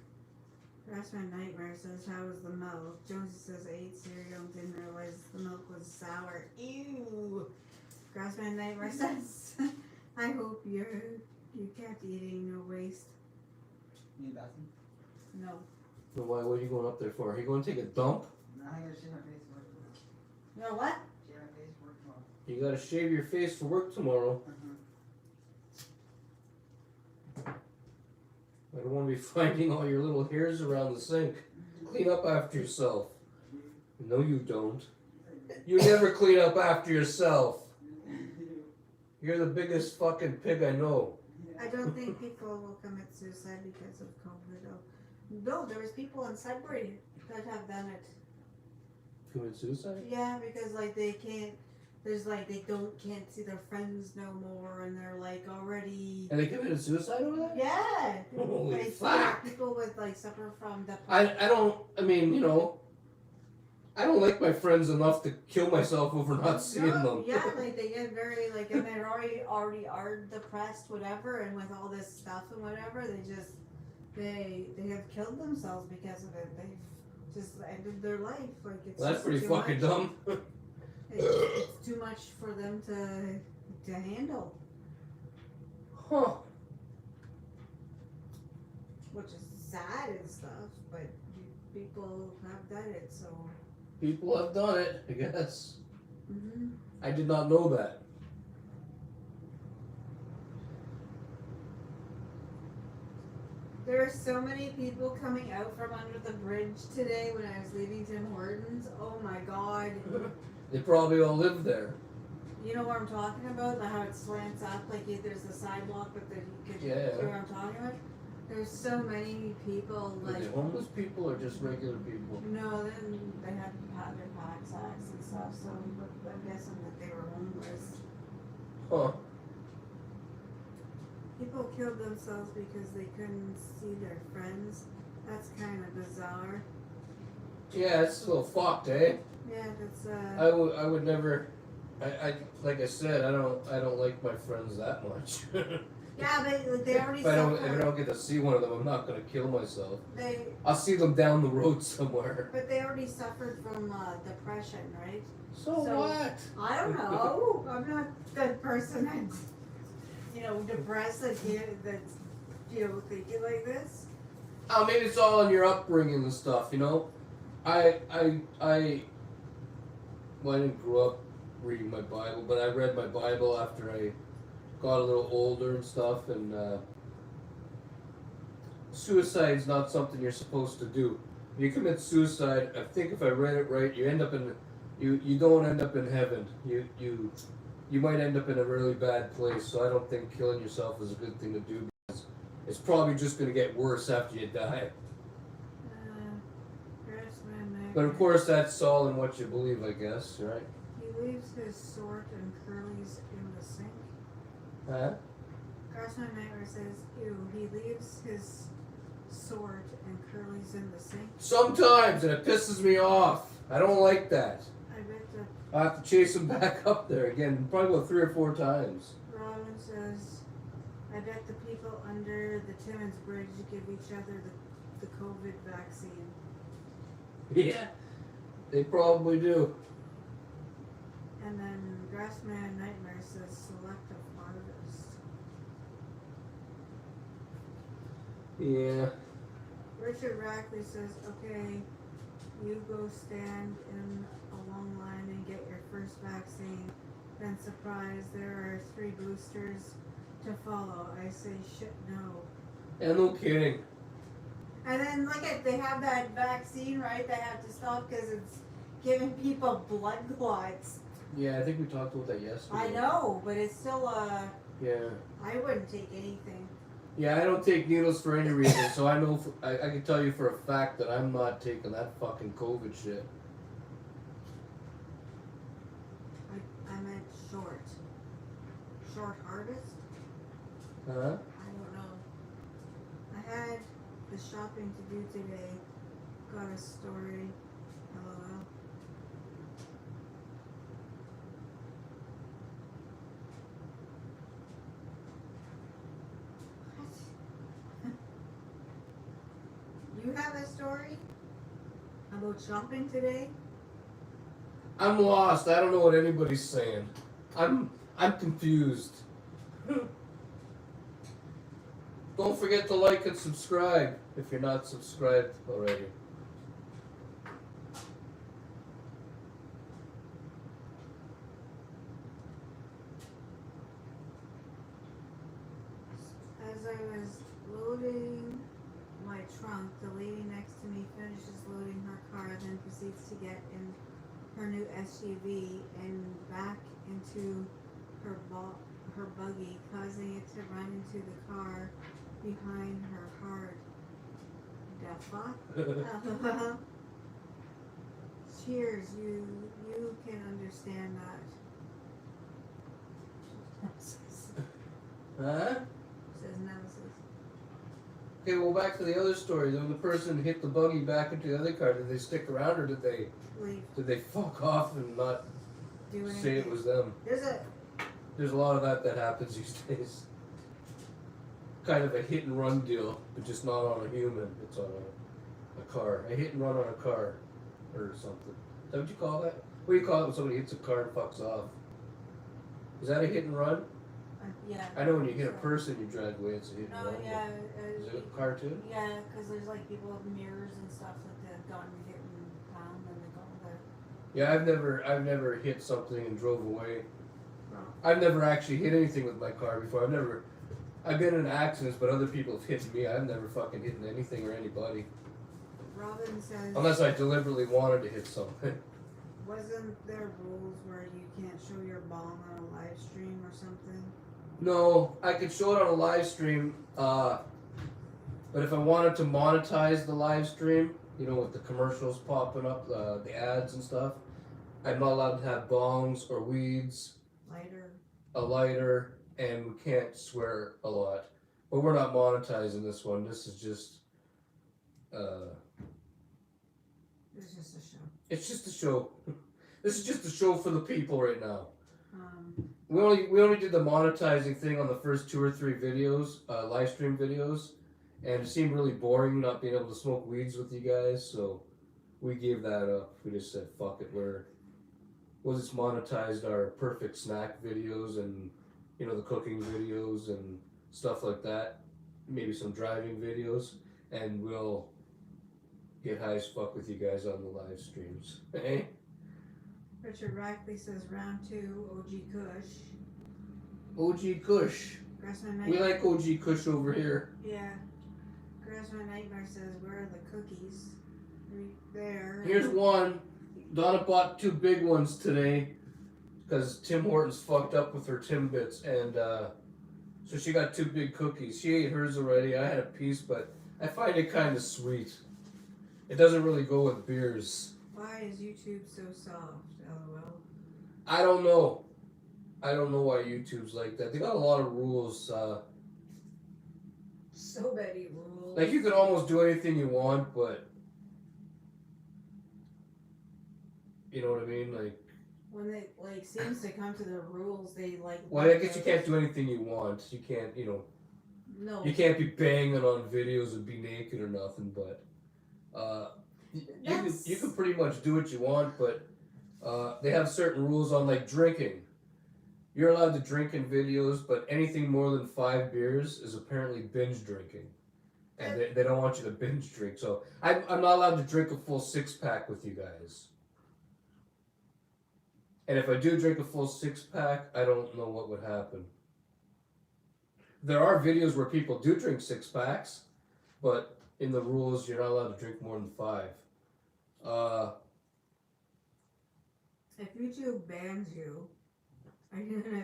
Grassman Nightmare says, how was the milk? Jonesy says, I ate cereal and didn't realize the milk was sour. Ew! Grassman Nightmare says, I hope you kept eating, no waste. Need a bathroom? No. So what are you going up there for? Are you going to take a dump? No, I gotta shave my face for work tomorrow. You know what? Shave my face for work tomorrow. You gotta shave your face for work tomorrow. I don't want to be finding all your little hairs around the sink. Clean up after yourself. No, you don't. You never clean up after yourself. You're the biggest fucking pig I know. I don't think people will commit suicide because of COVID. No, there was people in Sudbury that have done it. Commit suicide? Yeah, because like they can't. There's like they can't see their friends no more, and they're like already. And they committed suicide over that? Yeah. Holy Like, fuck! people with like suffer from depression. I don't. I mean, you know, I don't like my friends enough to kill myself over not seeing them. Yeah, like they get very like, and they're already are depressed, whatever, and with all this stuff and whatever, they have killed themselves because of it. They've just ended their life. Like it's. Well, that's just pretty too fucking much. dumb. It's too much for them to handle, Huh. which is sad and stuff. But people have done it, so. People have done it, I guess. Mhm. I did not know that. There are so many people coming out from under the bridge today when I was leaving Tim Hortons. Oh my god. They probably all live there. You know what I'm talking about? Like how it slants up, like there's the sidewalk, but then you can Yeah. see what I'm talking about? There's so many people, Are like, they homeless people or just regular people? no, then they had their pack-sacks and stuff, so I'm guessing that they were homeless. Huh. People killed themselves because they couldn't see their friends. That's kind of bizarre. Yeah, it's a little fucked, eh? Yeah, that's I would never. I like I said, I don't like my friends that much. yeah, but like, they already if I suffered. don't get to see one of them, I'm not gonna kill myself. They, I'll see them down the road somewhere. but they already suffered from depression, right? So So- what? I don't know. I'm not the person that's, depressed that's thinking like this. Oh, maybe it's all in your upbringing and stuff, you know. I didn't grow up reading my Bible, but I read my Bible after I got a little older and stuff, and suicide's not something you're supposed to do. When you commit suicide, I think if I read it right, you end up in you don't end up in heaven. You might end up in a really bad place. So I don't think killing yourself is a good thing to do, because it's probably just going to get worse after you die. But of course, that's all in what you believe, I guess, right? He leaves his sword and curlies in the sink. Huh? Grassman Nightmare says, ew, he leaves his sword and curlies in the sink. Sometimes, and it pisses me off. I don't like that. I bet I have to chase him back up there again, probably about 3 or 4 times. Robin says, I bet the people under the Timmins Bridge give each other the COVID vaccine. Yeah, they probably do. And then Grassman Nightmare says selective harvest. Yeah. Richard Rackley says, okay, you go stand in a long line and get your first vaccine. Then surprise, there are 3 boosters to follow. I say shit no. Yeah, no kidding. And then look at, they have that vaccine, right? They have to stop because it's giving people blood clots. Yeah, I think we talked about that yesterday. I know, but it's still, Yeah. I wouldn't take anything. Yeah, I don't take needles for any reason, so I know, I can tell you for a fact that I'm not taking that fucking COVID shit. I meant short. Short harvest? Huh? I don't know. I had the shopping to do today. Got a story. LOL. What? You have a story about shopping today? I'm lost. I don't know what anybody's saying. I'm confused. Don't forget to like and subscribe if you're not subscribed already. As I was loading my trunk, the lady next to me finishes loading her car, then proceeds to get in her new SUV and back into her buggy, causing it to run into the car behind her hard. The fuck? Cheers, you can understand that. Huh? Says nemesis. Okay, well, back to the other story. When the person hit the buggy back into the other car, did they stick around or did they Leave. fuck off and not Do anything. say it was them? There's a lot of that happens these days. Kind of a hit and run deal, but just not on a human. It's on a car. A hit and run on a car or something. Is that what you call that? What do you call it when somebody hits a car and fucks off? Is that a hit and run? Yeah. I know when you hit a person, you drive away. It's a hit and No, run. yeah. Is it a car too? Yeah, because there's like people with mirrors and stuff that they've gotten hit and found and they go there. Yeah, I've never hit something and drove away. No. I've never actually hit anything with my car before. I've been in accidents, but other people have hit me. I've never fucking hit anything or anybody. Robin says. Unless I deliberately wanted to hit something. Wasn't there rules where you can't show your bomb on a live stream or something? No, I could show it on a live stream, but if I wanted to monetize the live stream, you know, with the commercials popping up, the ads and stuff, I'm not allowed to have bongs or weeds, a lighter, and we can't swear a lot. But we're not monetizing this one. This is just, It's just a show. it's just a show. This is just a show for the people right now. We only did the monetizing thing on the first 2 or 3 videos, live stream videos, and it seemed really boring not being able to smoke weeds with you guys, so we gave that up. We just said, fuck it, we'll just monetized our perfect snack videos and, you know, the cooking videos and stuff like that, maybe some driving videos, and we'll get high as fuck with you guys on the live streams. Hey? Richard Rackley says round 2, OG Kush. OG Kush. We like OG Kush over here. Yeah. Grassman Nightmare says, where are the cookies? Right there. Here's one. Donna bought 2 big ones today because Tim Hortons fucked up with her Timbits, and so she got 2 big cookies. She ate hers already. I had a piece, but I find it kind of sweet. It doesn't really go with beers. Why is YouTube so soft? LOL. I don't know. I don't know why YouTube's like that. They got a lot of rules. So many rules. Like, you can almost do anything you want, but you know what I mean? Like, when it like seems to come to the rules, they like. well, I guess you can't do anything you want. You can't, you know. No. You can't be banging on videos and be naked or nothing, but you can pretty much do what you want, but they have certain rules on, like, drinking. You're allowed to drink in videos, but anything more than 5 beers is apparently binge drinking. And they don't want you to binge drink. So I'm not allowed to drink a full 6-pack with you guys. And if I do drink a full 6-pack, I don't know what would happen. There are videos where people do drink 6-packs, but in the rules, you're not allowed to drink more than 5. If YouTube bans you, are you gonna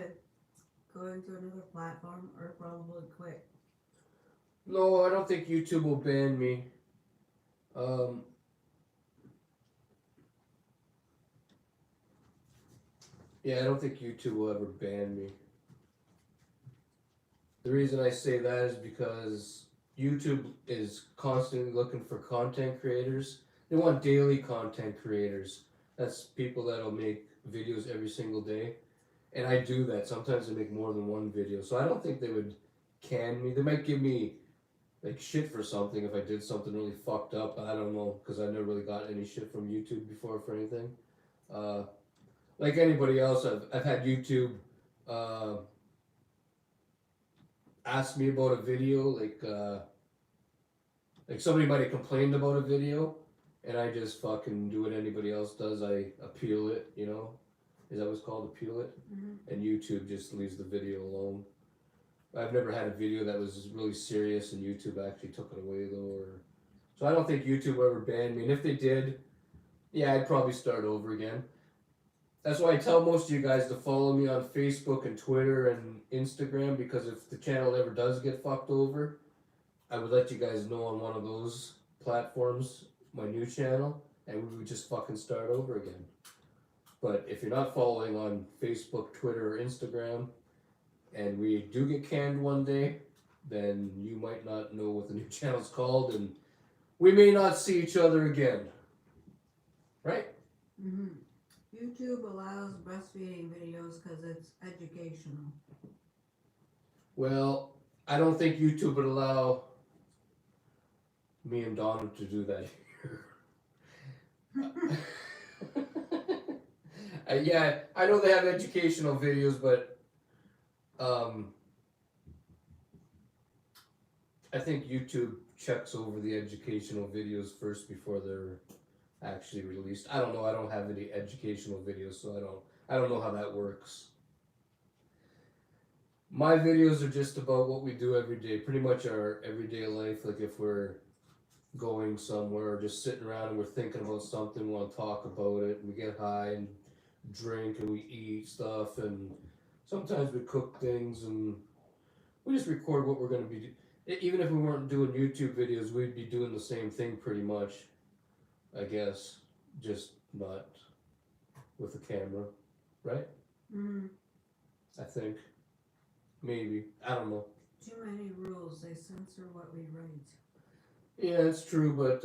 go into another platform or probably quit? No, I don't think YouTube will ban me. Yeah, I don't think YouTube will ever ban me. The reason I say that is because YouTube is constantly looking for content creators. They want daily content creators. That's people that'll make videos every single day. And I do that. Sometimes I make more than 1 video. So I don't think they would can me. They might give me like shit for something if I did something really fucked up. I don't know, because I never really got any shit from YouTube before for anything. Like anybody else, I've had YouTube ask me about a video, like somebody might have complained about a video, and I just fucking do what anybody else does. I appeal it, you know? Is that what's called, appeal it? Mm-hmm. And YouTube just leaves the video alone. I've never had a video that was really serious and YouTube actually took it away though. So I don't think YouTube will ever ban me. And if they did, yeah, I'd probably start over again. That's why I tell most of you guys to follow me on Facebook and Twitter and Instagram, because if the channel ever does get fucked over, I would let you guys know on one of those platforms, my new channel, and we would just fucking start over again. But if you're not following on Facebook, Twitter, or Instagram, and we do get canned one day, then you might not know what the new channel's called, and we may not see each other again. Right? Mm-hmm. YouTube allows breastfeeding videos because it's educational. Well, I don't think YouTube would allow me and Donna to do that here. Yeah, I know they have educational videos, but I think YouTube checks over the educational videos first before they're actually released. I don't know. I don't have any educational videos, so I don't know how that works. My videos are just about what we do every day, pretty much our everyday life. Like if we're going somewhere or just sitting around and we're thinking about something, we want to talk about it. We get high and drink and we eat stuff, and sometimes we cook things, and we just record what we're going to be doing. Even if we weren't doing YouTube videos, we'd be doing the same thing pretty much, I guess, just not with a camera, right? Mm. I think. Maybe. I don't know. Too many rules. They censor what we write. Yeah, it's true, but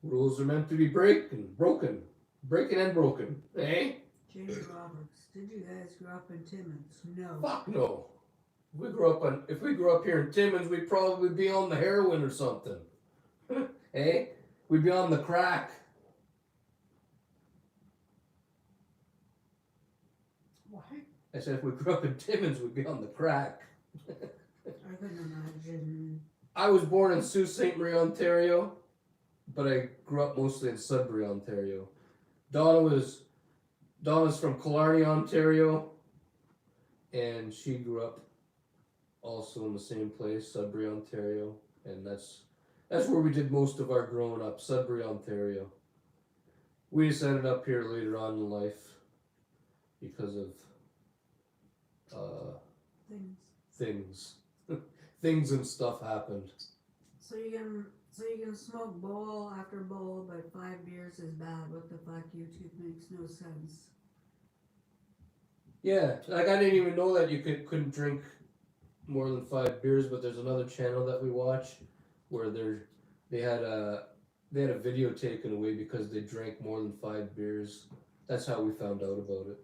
rules are meant to be broken, and broken, eh? Jamie Roberts, did you guys grow up in Timmins? No. Fuck no. If we grew up here in Timmins, we'd probably be on the heroin or something. Eh? We'd be on the crack. What? I said if we grew up in Timmins, we'd be on the crack. I couldn't imagine. I was born in Sault Ste. Marie, Ontario, but I grew up mostly in Sudbury, Ontario. Donna's from Killarney, Ontario, and she grew up also in the same place, Sudbury, Ontario, and that's where we did most of our growing up, Sudbury, Ontario. We just ended up here later on in life because of things. Things and stuff happened. So you can smoke bowl after bowl, but 5 beers is bad. What the fuck? YouTube makes no sense. Yeah, like I didn't even know that you couldn't drink more than 5 beers, but there's another channel that we watch where they had a video taken away because they drank more than 5 beers. That's how we found out about it.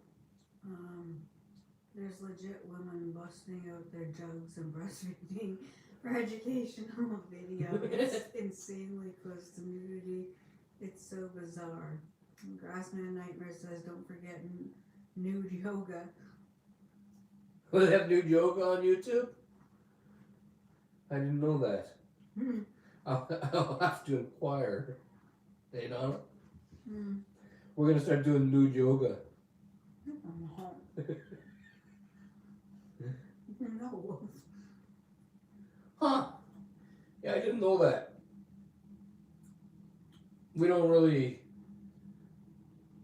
There's legit women busting out their jugs and breastfeeding for educational video. It's insanely close to nudity. It's so bizarre. Grassman Nightmare says, don't forget nude yoga. Well, they have nude yoga on YouTube? I didn't know that. I'll have to inquire. Hey, Donna? We're going to start doing nude yoga. No. Huh. Yeah, I didn't know that. We don't really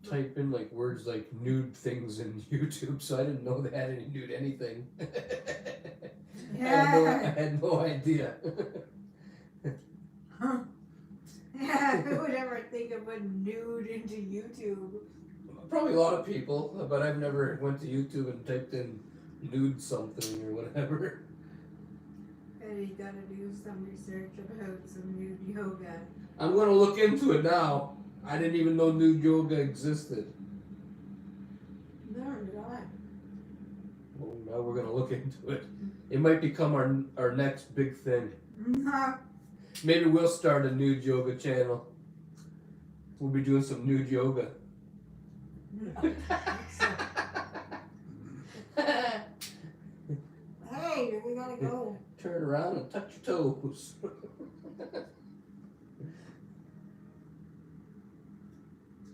type in like words like nude things in YouTube, so I didn't know they had any nude anything. Yeah. I had no idea. Huh. Yeah, who would ever think of putting nude into YouTube? Probably a lot of people, but I've never went to YouTube and typed in nude something or whatever. Eddie, gotta do some research about some nude yoga. I'm gonna look into it now. I didn't even know nude yoga existed. No, not. Well, now we're gonna look into it. It might become our next big thing. Maybe we'll start a nude yoga channel. We'll be doing some nude yoga. Hey, we gotta go. Turn around and touch your toes.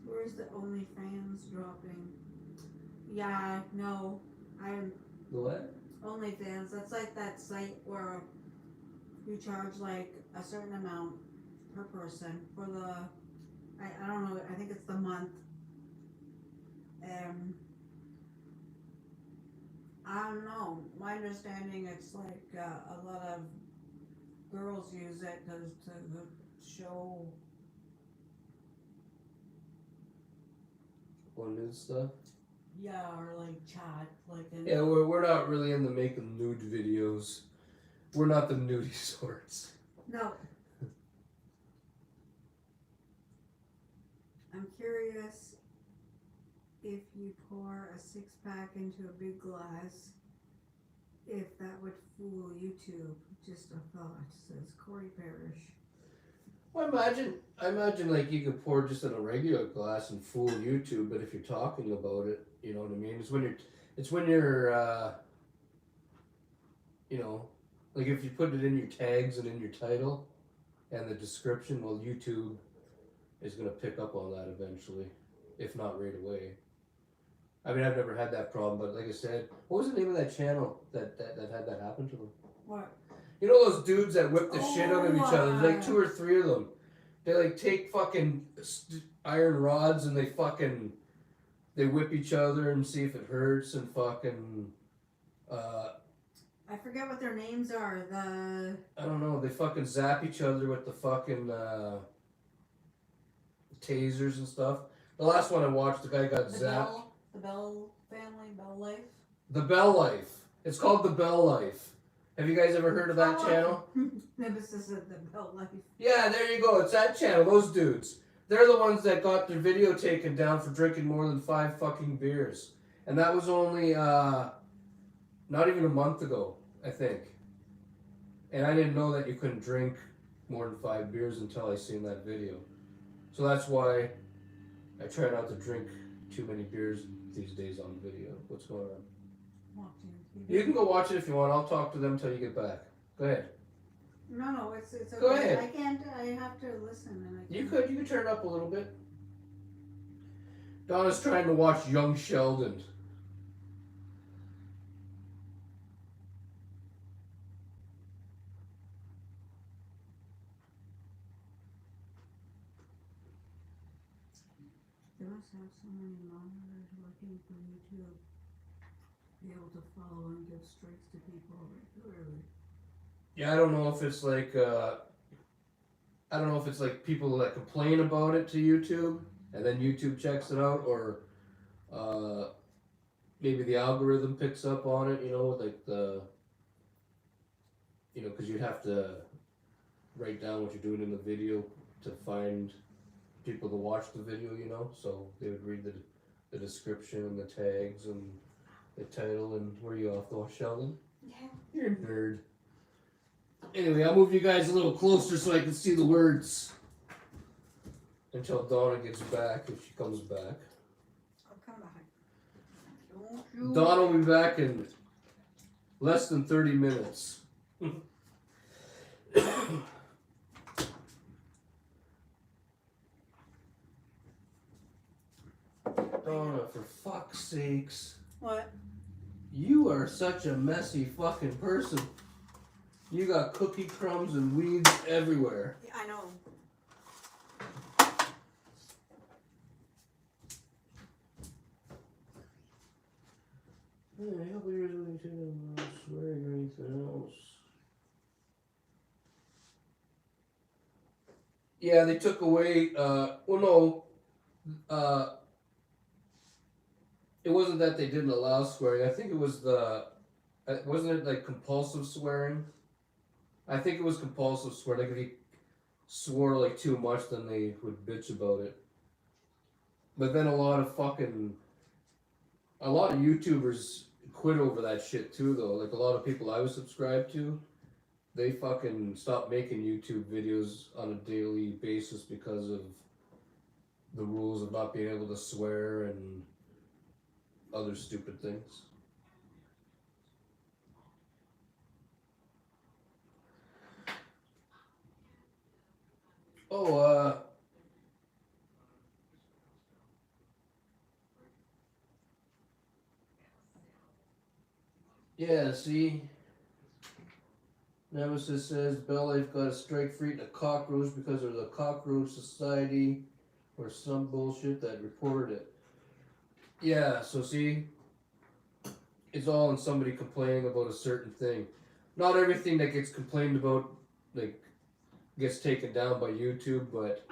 Where's the OnlyFans dropping? Yeah, no. What? OnlyFans, that's like that site where you charge like a certain amount per person for the, I don't know, I think it's the month. I don't know. My understanding, it's like a lot of girls use it to show. On nude stuff. Yeah, or like chat, like in. Yeah, we're not really into making nude videos. We're not the nudie sorts. No. I'm curious if you pour a 6-pack into a big glass, if that would fool YouTube. Just a thought, says Corey Parrish. Well, I imagine like you could pour just in a regular glass and fool YouTube, but if you're talking about it, you know what I mean? It's when you're you know, like if you put it in your tags and in your title and the description, well, YouTube is going to pick up on that eventually, if not right away. I mean, I've never had that problem, but like I said, what was the name of that channel that had that happen to them? What? You know those dudes that whip the shit out of each other? There's like 2 or 3 of them. They like take fucking iron rods and they whip each other and see if it hurts and fucking I forget what their names are. I don't know, they fucking zap each other with the fucking tasers and stuff. The last one I watched, the guy got zapped. The Bell family, Bell Life. The Bell Life. It's called The Bell Life. Have you guys ever heard of that channel? Nemesis of the Bell Life. Yeah, there you go. It's that channel. Those dudes. They're the ones that got their video taken down for drinking more than 5 fucking beers. And that was only not even a month ago, I think. And I didn't know that you couldn't drink more than 5 beers until I seen that video. So that's why I try not to drink too many beers these days on video. What's going on? Watching TV. You can go watch it if you want. I'll talk to them until you get back. Go ahead. No, it's okay. Go ahead. I can't. I have to listen. And I You can't. could turn it up a little bit. Donna's trying to watch Young Sheldon. They must have so many monitors working for YouTube to be able to follow and give strikes to people regularly. Yeah, I don't know if it's like people that complain about it to YouTube and then YouTube checks it out, or maybe the algorithm picks up on it. You know, like because you'd have to write down what you're doing in the video to find people to watch the video. You know, so they would read the description and the tags and the title. And where are you off though, Sheldon? Yeah. You're a nerd. Anyway, I'll move you guys a little closer so I can see the words until Donna gets back, if she comes back. I'll come back. Don't you? Donna will be back in less than 30 minutes. Donna, for fuck's sakes. What? You are such a messy fucking person. You got cookie crumbs and weeds everywhere. Yeah, I know. I hope you're really swearing or anything else. Yeah, they took away, it wasn't that they didn't allow swearing. I think it was wasn't it like compulsive swearing? I think it was compulsive swearing. Like if you swore like too much, then they would bitch about it. But then a lot of YouTubers quit over that shit too, though. Like a lot of people I was subscribed to, they fucking stopped making YouTube videos on a daily basis because of the rules of not being able to swear and other stupid things. Yeah, see? Nemesis says Bell Life got a strike for eating a cockroach because there's a cockroach society or some bullshit that reported it. Yeah, so see? It's all in somebody complaining about a certain thing. Not everything that gets complained about like gets taken down by YouTube, but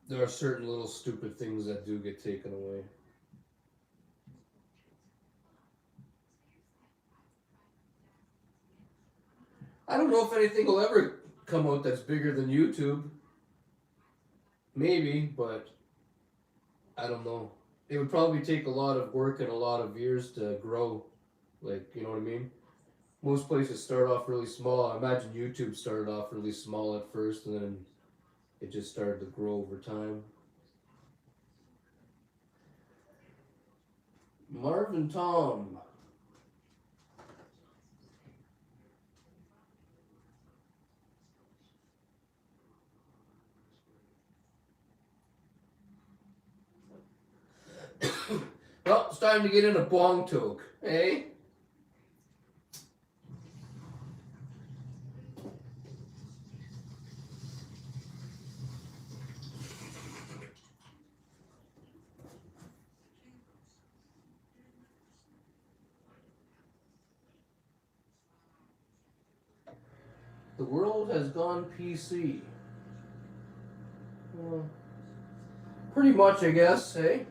there are certain little stupid things that do get taken away. I don't know if anything will ever come out that's bigger than YouTube. Maybe, but I don't know. It would probably take a lot of work and a lot of years to grow. Like, you know what I mean? Most places start off really small. I imagine YouTube started off really small at first, and then it just started to grow over time. Marvin Tom. Well, it's time to get in a bong toke, eh? The world has gone PC. Well, pretty much, I guess, eh?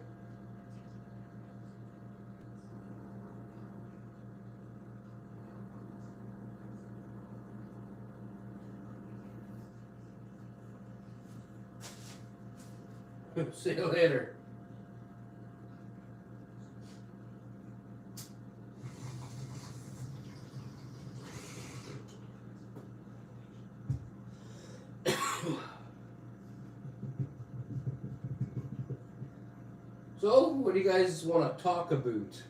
See you later. So, what do you guys want to talk about?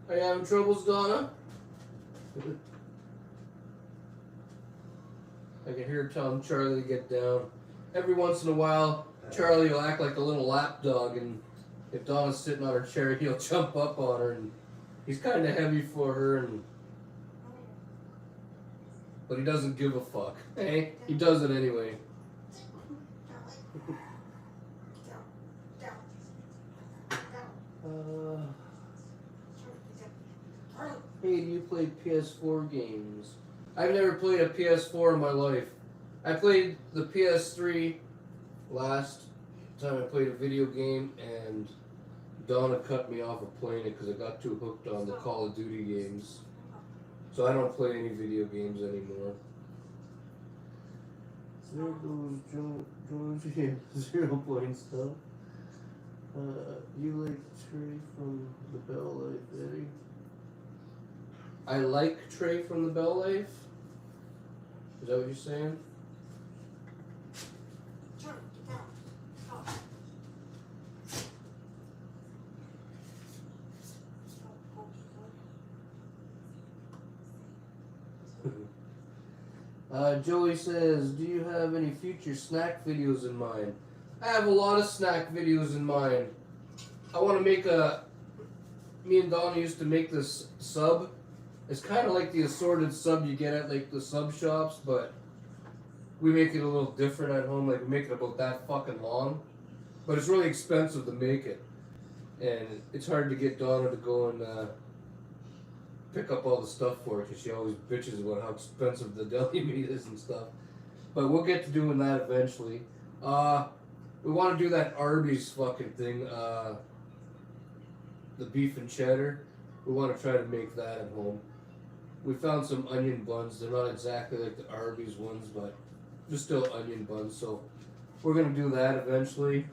Are you having troubles, Donna? I can hear her telling Charlie to get down. Every once in a while, Charlie will act like a little lap dog, and if Donna's sitting on her chair, he'll jump up on her, and he's kind of heavy for her, but he doesn't give a fuck. Hey, he does it anyway. Hey, do you play PS4 games? I've never played a PS4 in my life. I played the PS3 last time I played a video game, and Donna cut me off of playing it because I got too hooked on the Call of Duty games. So I don't play any video games anymore. There goes Zero Point stuff. You like Trey from the Bell Life, Eddie? I like Trey from the Bell Life? Is that what you're saying? Joey says, do you have any future snack videos in mind? I have a lot of snack videos in mind. I want to make me and Donna used to make this sub. It's kind of like the assorted sub you get at like the sub shops, but we make it a little different at home. Like we make it about that fucking long, but it's really expensive to make it, and it's hard to get Donna to go and pick up all the stuff for it because she always bitches about how expensive the deli meat is and stuff. But we'll get to doing that eventually. We want to do that Arby's fucking thing, the beef and cheddar. We want to try to make that at home. We found some onion buns. They're not exactly like the Arby's ones, but they're still onion buns. So we're gonna do that eventually.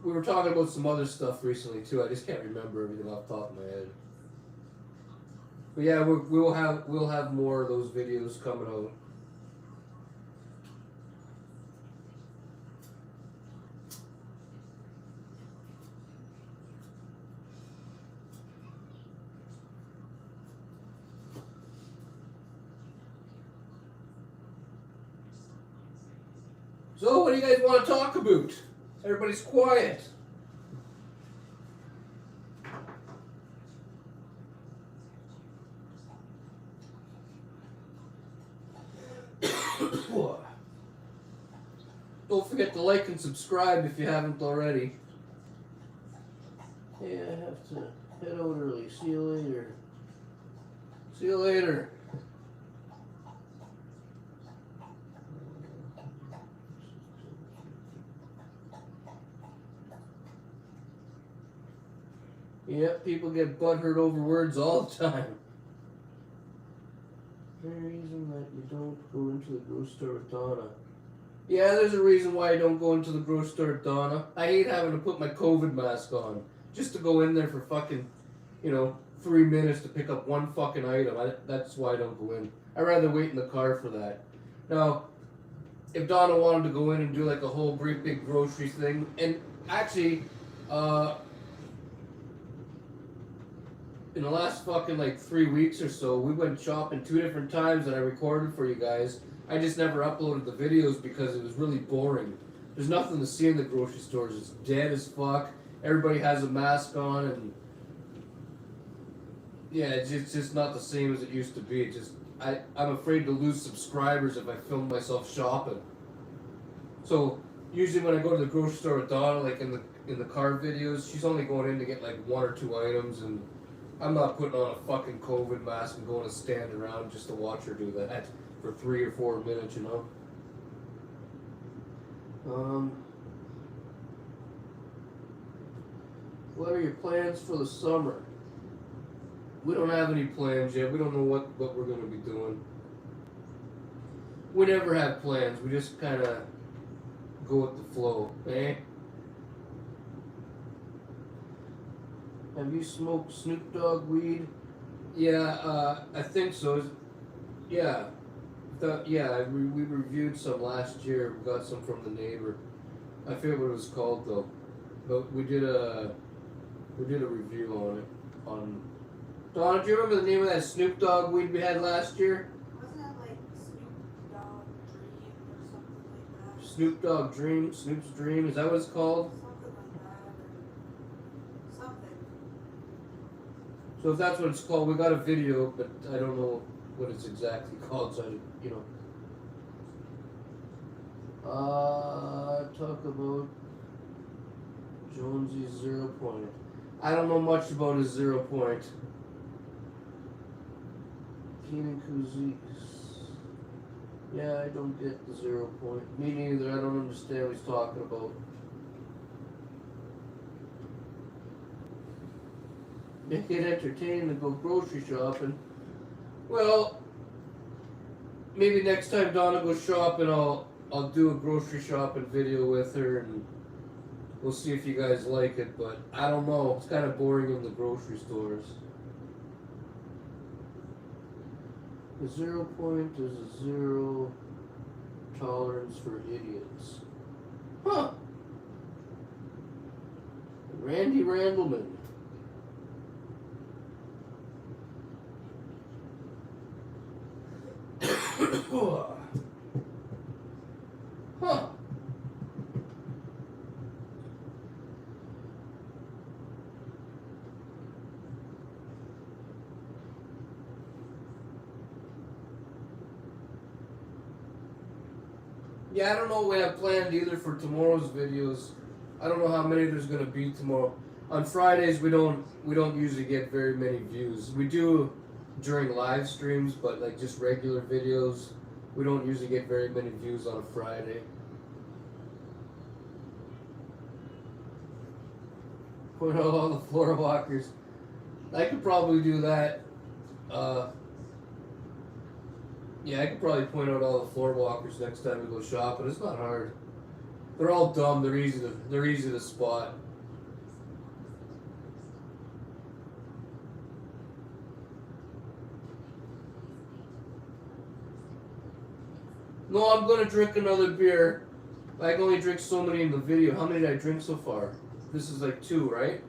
We were talking about some other stuff recently too. I just can't remember everything off the top of my head. But yeah, we'll have more of those videos coming out. So, what do you guys want to talk about? Everybody's quiet. Don't forget to like and subscribe if you haven't already. Hey, I have to head out early. See you later. See you later. Yep, people get butthurt over words all the time. Is there a reason that you don't go into the grocery store with Donna? Yeah, there's a reason why I don't go into the grocery store with Donna. I hate having to put my COVID mask on just to go in there for fucking, 3 minutes to pick up one fucking item. That's why I don't go in. I'd rather wait in the car for that. Now, if Donna wanted to go in and do like a whole great big grocery thing, and actually, in the last fucking like 3 weeks or so, we went shopping 2 different times that I recorded for you guys. I just never uploaded the videos because it was really boring. There's nothing to see in the grocery stores. It's dead as fuck. Everybody has a mask on, and yeah, it's just not the same as it used to be. I'm afraid to lose subscribers if I film myself shopping. So usually when I go to the grocery store with Donna, like in the car videos, she's only going in to get like 1 or 2 items, and I'm not putting on a fucking COVID mask and going to stand around just to watch her do that for 3 or 4 minutes, What are your plans for the summer? We don't have any plans yet. We don't know what we're going to be doing. We never have plans. We just kind of go with the flow, eh? Have you smoked Snoop Dogg weed? Yeah, I think so. Yeah. We reviewed some last year. We got some from the neighbor. I forget what it was called though. But we did a review on it. Donna, do you remember the name of that Snoop Dogg weed we had last year? Wasn't that like Snoop Dogg Dream or something like that? Snoop Dogg Dream, Snoop's Dream, is that what it's called? Something like that, or something. So if that's what it's called, we got a video, but I don't know what it's exactly called, so talk about Jonesy's 0 point. I don't know much about his 0 point. Keenan Kuzis. Yeah, I don't get the 0 point. Me neither, I don't understand what he's talking about. Make it entertaining to go grocery shopping. Well, maybe next time Donna goes shopping, I'll do a grocery shopping video with her, and we'll see if you guys like it. But I don't know. It's kind of boring in the grocery stores. The 0 point is a 0 tolerance for idiots. Huh. Randy Randleman. Huh. Yeah, I don't know what we have planned either for tomorrow's videos. I don't know how many there's gonna be tomorrow. On Fridays we don't usually get very many views. We do during live streams, but like just regular videos, we don't usually get very many views on a Friday. Point out all the floor walkers. I could probably do that. Yeah, I could probably point out all the floor walkers next time we go shopping. It's not hard. They're all dumb. They're easy to spot. No, I'm gonna drink another beer. I can only drink so many in the video. How many did I drink so far? This is like 2, right?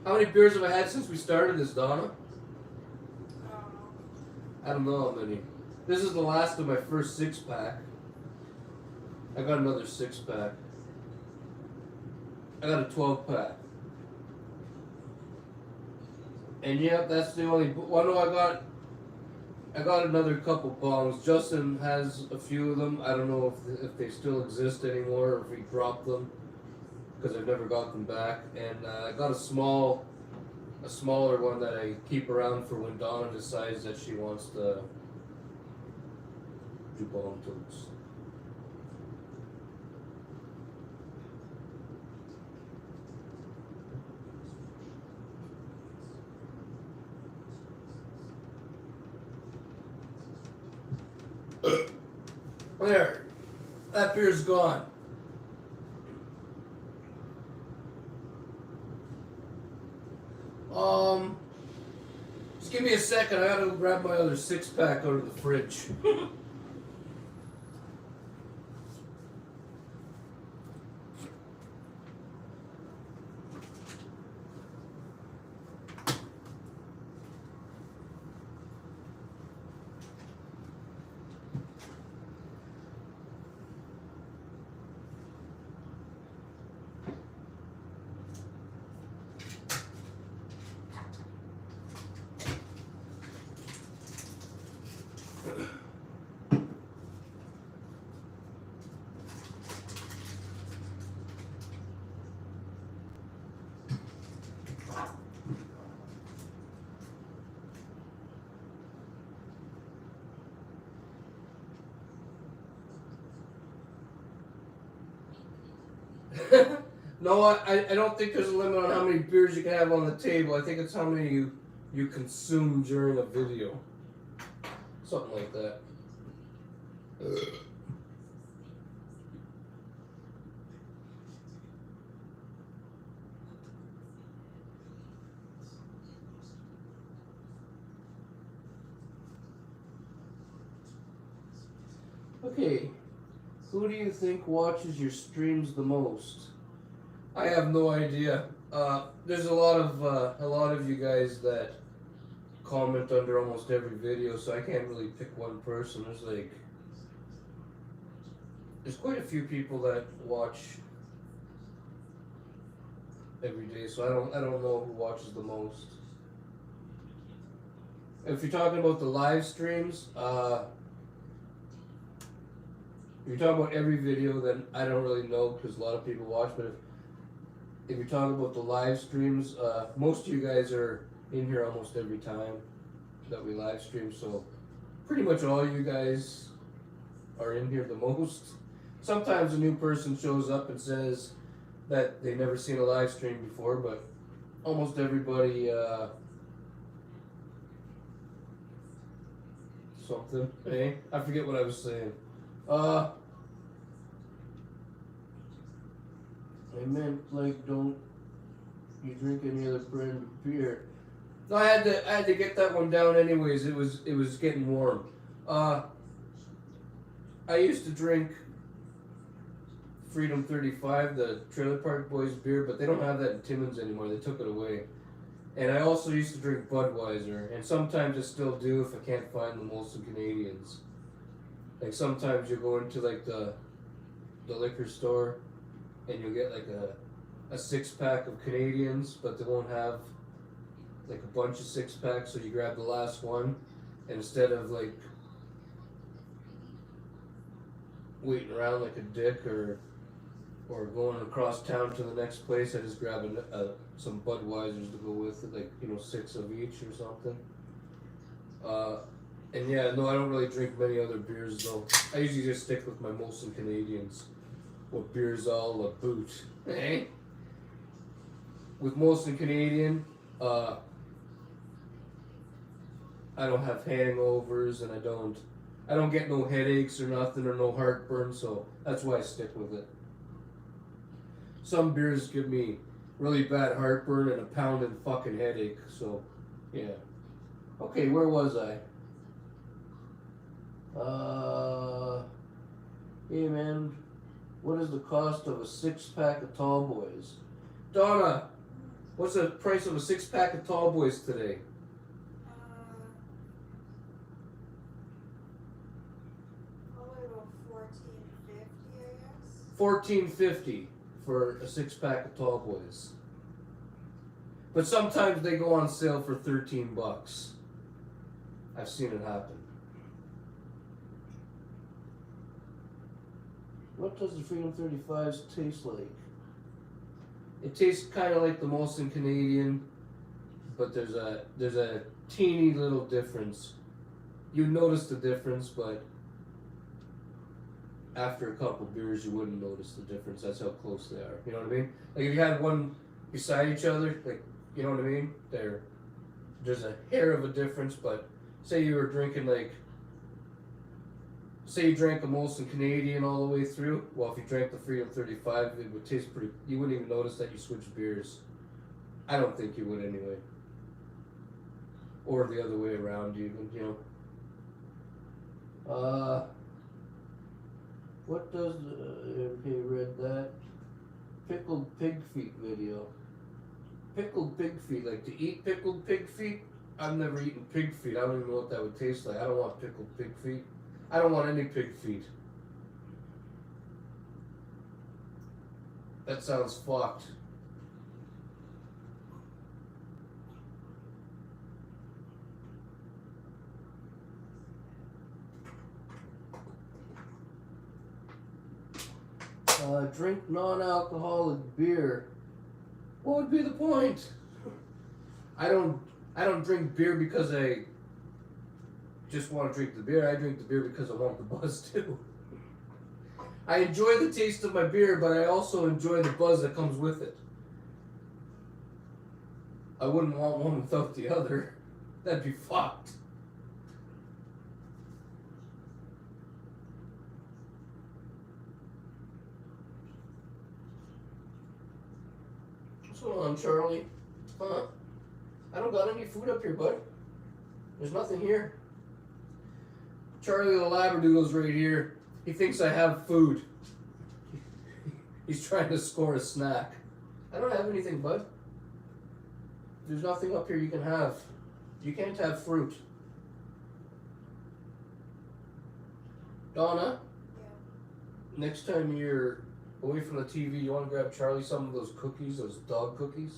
How many beers have I had since we started this, Donna? I don't know how many. This is the last of my first 6-pack. I got another 6-pack. I got a 12-pack. And yeah, that's the only. Well, no, I got another couple bongs. Justin has a few of them. I don't know if they still exist anymore or if he dropped them because I've never got them back. And I got a smaller one that I keep around for when Donna decides that she wants to do bong tokes. There, that beer's gone. Just give me a second. I gotta grab my other 6-pack out of the fridge. No, I don't think there's a limit on how many beers you can have on the table. I think it's how many you consume during a video. Something like that. Okay, who do you think watches your streams the most? I have no idea. There's a lot of you guys that comment under almost every video, so I can't really pick one person. There's quite a few people that watch every day, so I don't know who watches the most. If you're talking about the live streams, if you're talking about every video, then I don't really know because a lot of people watch. But if you're talking about the live streams, most of you guys are in here almost every time that we live stream. So pretty much all you guys are in here the most. Sometimes a new person shows up and says that they've never seen a live stream before, but almost everybody something. Hey, I forget what I was saying. I meant like don't you drink any other brand of beer? No, I had to get that one down anyways. It was getting warm. I used to drink Freedom 35, the Trailer Park Boys beer, but they don't have that in Timmins anymore. They took it away. And I also used to drink Budweiser, and sometimes I still do if I can't find the Molson Canadians. Like sometimes you go into like the liquor store and you'll get like a 6-pack of Canadians, but they won't have like a bunch of 6-packs, so you grab the last one, and instead of like waiting around like a dick or going across town to the next place, I just grab some Budweisers to go with it, like 6 of each or something. And yeah, no, I don't really drink many other beers though. I usually just stick with my Molson Canadians. What beer's all about? Eh? With Molson Canadian, I don't have hangovers and I don't get no headaches or nothing or no heartburn, so that's why I stick with it. Some beers give me really bad heartburn and a pounding fucking headache, so yeah. Okay, where was I? Hey man, what is the cost of a 6-pack of Tall Boys? Donna, what's the price of a 6-pack of Tall Boys today? Probably about $14.50, I guess. $14.50 for a 6-pack of Tall Boys. But sometimes they go on sale for $13. I've seen it happen. What does the Freedom 35s taste like? It tastes kind of like the Molson Canadian, but there's a teeny little difference. You notice the difference, but after a couple beers, you wouldn't notice the difference. That's how close they are. You know what I mean? Like if you had one beside each other, like, you know what I mean? There's a hair of a difference, but say you were drinking say you drank a Molson Canadian all the way through. Well, if you drank the Freedom 35, it would taste pretty. You wouldn't even notice that you switched beers. I don't think you would anyway. Or the other way around, even, you know. What does okay, read that pickled pig feet video? Pickled pig feet, like to eat pickled pig feet? I've never eaten pig feet. I don't even know what that would taste like. I don't want pickled pig feet. I don't want any pig feet. That sounds fucked. Drink non-alcoholic beer. What would be the point? I don't drink beer because I just want to drink the beer. I drink the beer because I want the buzz too. I enjoy the taste of my beer, but I also enjoy the buzz that comes with it. I wouldn't want one without the other. That'd be fucked. What's going on, Charlie? Huh? I don't got any food up here, bud. There's nothing here. Charlie the Labradoodle's right here. He thinks I have food. He's trying to score a snack. I don't have anything, bud. There's nothing up here you can have. You can't have fruit. Donna? Yeah. Next time you're away from the TV, you want to grab Charlie some of those cookies, those dog cookies?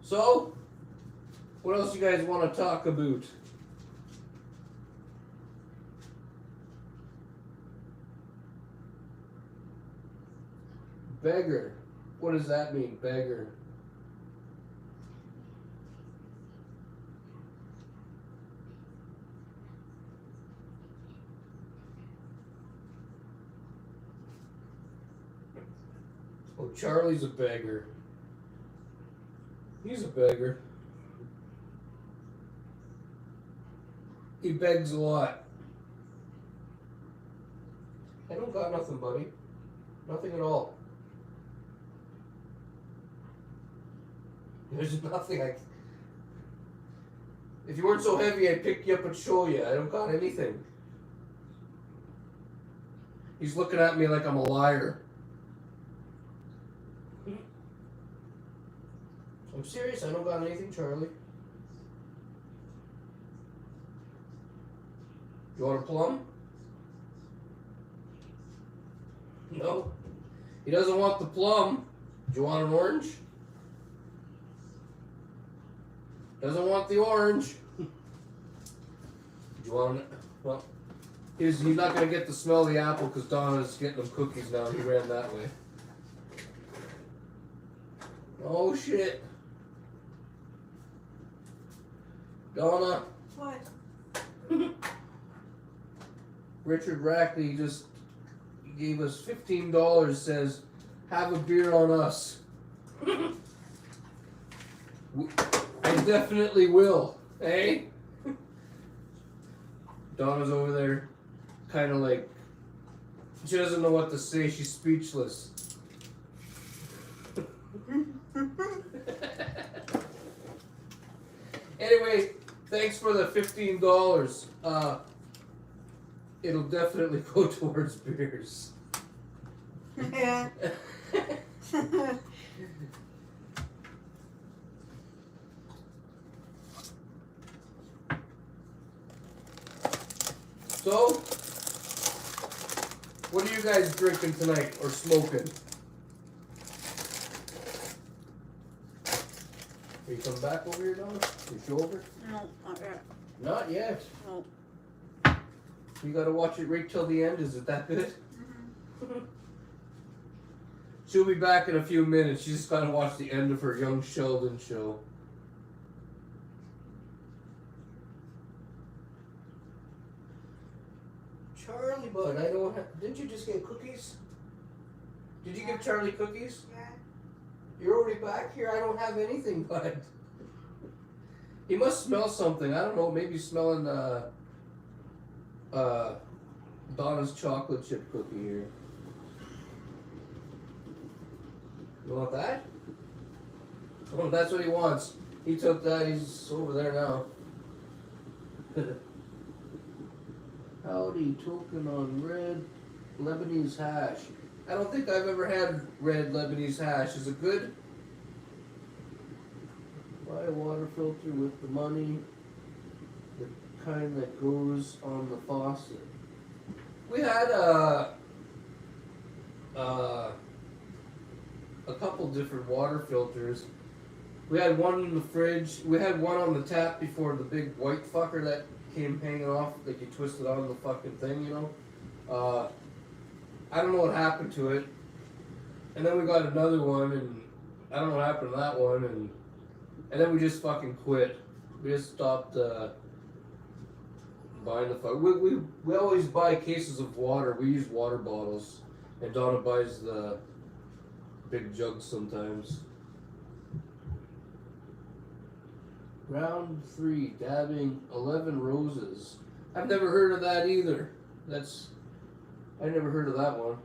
So, what else you guys want to talk about? Beggar. What does that mean, beggar? Oh, Charlie's a beggar. He's a beggar. He begs a lot. I don't got nothing, buddy. Nothing at all. There's nothing If you weren't so heavy, I'd pick you up and show you. I don't got anything. He's looking at me like I'm a liar. I'm serious, I don't got anything, Charlie. You want a plum? No. He doesn't want the plum. Do you want an orange? Doesn't want the orange. Do you want it? Well, he's not going to get to smell the apple because Donna's getting them cookies now. He ran that way. Oh, shit. Donna. What? Richard Rackley just gave us $15, says, have a beer on us. I definitely will. Hey? Donna's over there, kind of like, she doesn't know what to say. She's speechless. Anyway, thanks for the $15. It'll definitely go towards beers. Yeah. So, What are you guys drinking tonight or smoking? Are you coming back over here, Donna? You shoulder? No, not yet. Not yet. No. You gotta watch it right till the end. Is it that good? Mm-hmm. She'll be back in a few minutes. She's just gotta watch the end of her Young Sheldon show. Charlie, bud, I don't have. Didn't you just get cookies? Did you give Charlie cookies? Yeah. You're already back here? I don't have anything, bud. He must smell something. I don't know. Maybe smelling Donna's chocolate chip cookie here. You want that? Oh, that's what he wants. He took that. He's over there now. Howdy, token on red Lebanese hash. I don't think I've ever had red Lebanese hash. Is it good? Buy a water filter with the money. The kind that goes on the faucet. We had a couple different water filters. We had one in the fridge. We had one on the tap before the big white fucker that came hanging off, like you twisted on the fucking thing, you know. I don't know what happened to it. And then we got another one, and I don't know what happened to that one, and then we just fucking quit. We just stopped buying the fuck. We always buy cases of water. We use water bottles, and Donna buys the big jugs sometimes. Round 3, dabbing 11 roses. I've never heard of that either. I never heard of that one.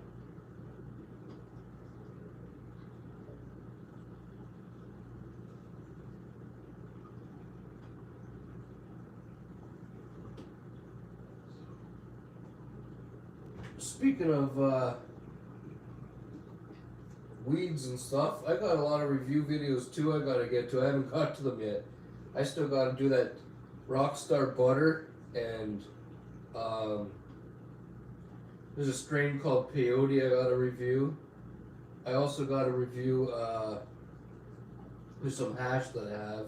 Speaking of weeds and stuff, I got a lot of review videos too I gotta get to. I haven't got to them yet. I still gotta do that Rockstar Butter, and there's a strain called Peyote I gotta review. I also gotta review there's some hash that I have.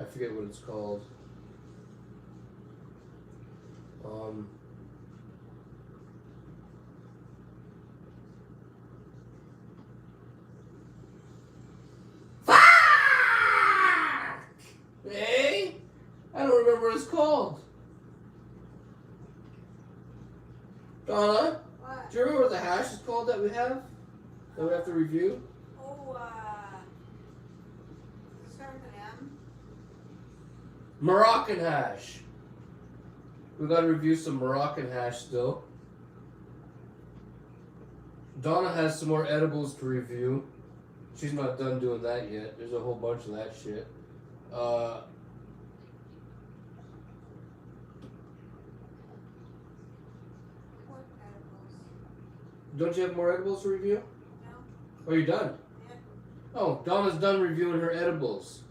I forget what it's called. Hey? I don't remember what it's called. Donna? What? Do you remember what the hash is called that we have? That we have to review? Oh, does it start with an M? Moroccan hash. We gotta review some Moroccan hash still. Donna has some more edibles to review. She's not done doing that yet. There's a whole bunch of that shit. What edibles? Don't you have more edibles to review? No. Oh, you're done? Yeah. Oh, Donna's done reviewing her edibles.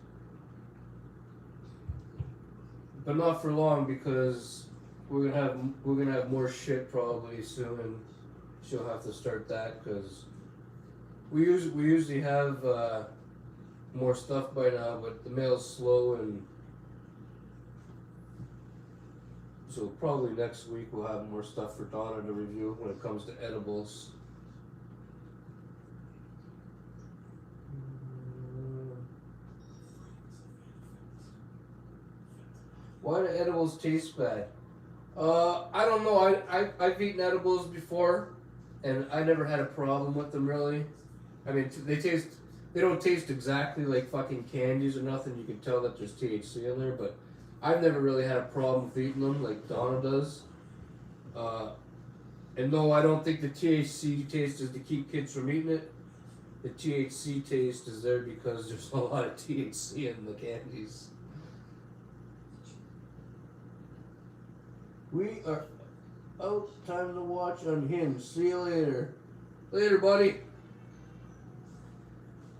But not for long, because we're gonna have more shit probably soon, and she'll have to start that, because we usually have more stuff by now, but the mail's slow, and so probably next week we'll have more stuff for Donna to review when it comes to edibles. Why do edibles taste bad? I don't know. I've eaten edibles before, and I never had a problem with them really. I mean, they don't taste exactly like fucking candies or nothing. You can tell that there's THC in there, but I've never really had a problem with eating them like Donna does. And no, I don't think the THC taste is to keep kids from eating it. The THC taste is there because there's a lot of THC in the candies. We are out. Time to watch Unhinged. See you later. Later, buddy.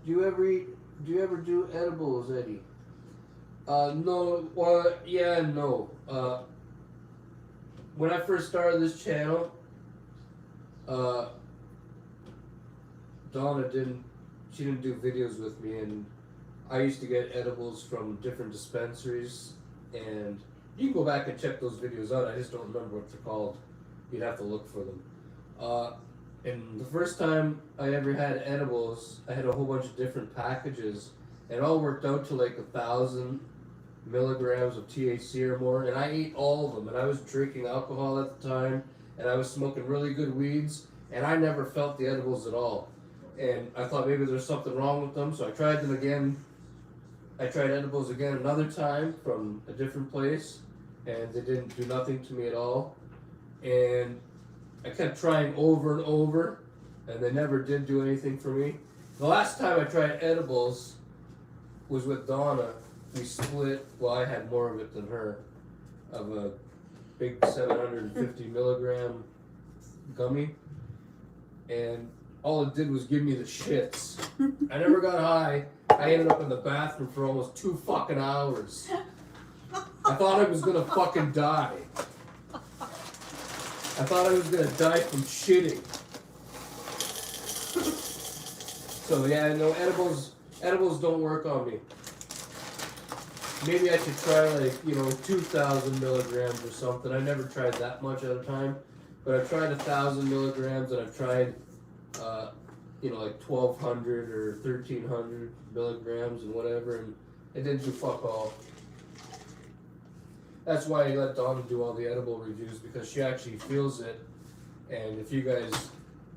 Do you ever do edibles, Eddie? No. Well, yeah and no. When I first started this channel, Donna didn't do videos with me, and I used to get edibles from different dispensaries, and you can go back and check those videos out. I just don't remember what they're called. You'd have to look for them. And the first time I ever had edibles, I had a whole bunch of different packages. It all worked out to like 1,000 milligrams of THC or more, and I ate all of them. And I was drinking alcohol at the time, and I was smoking really good weeds, and I never felt the edibles at all. And I thought maybe there's something wrong with them, so I tried them again. I tried edibles again another time from a different place, and they didn't do nothing to me at all. And I kept trying over and over, and they never did do anything for me. The last time I tried edibles was with Donna. We split, well, I had more of it than her, of a big 750 milligram gummy, and all it did was give me the shits. I never got high. I ended up in the bathroom for almost 2 fucking hours. I thought I was gonna fucking die. I thought I was gonna die from shitting. So yeah, no, edibles don't work on me. Maybe I should try like, 2,000 milligrams or something. I never tried that much at a time, but I've tried 1,000 milligrams, and I've tried, like 1,200 or 1,300 milligrams and whatever, and it didn't do fuck all. That's why I let Donna do all the edible reviews, because she actually feels it. And if you guys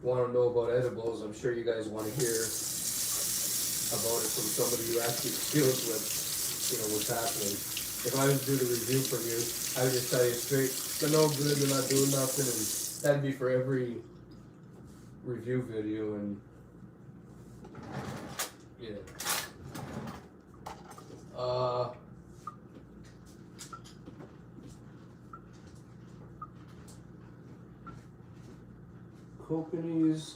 want to know about edibles, I'm sure you guys want to hear about it from somebody who actually feels what's happening. If I was to do the review from you, I would just tell you straight, they're no good, they're not doing nothing, and that'd be for every review video. And yeah. Kokanese,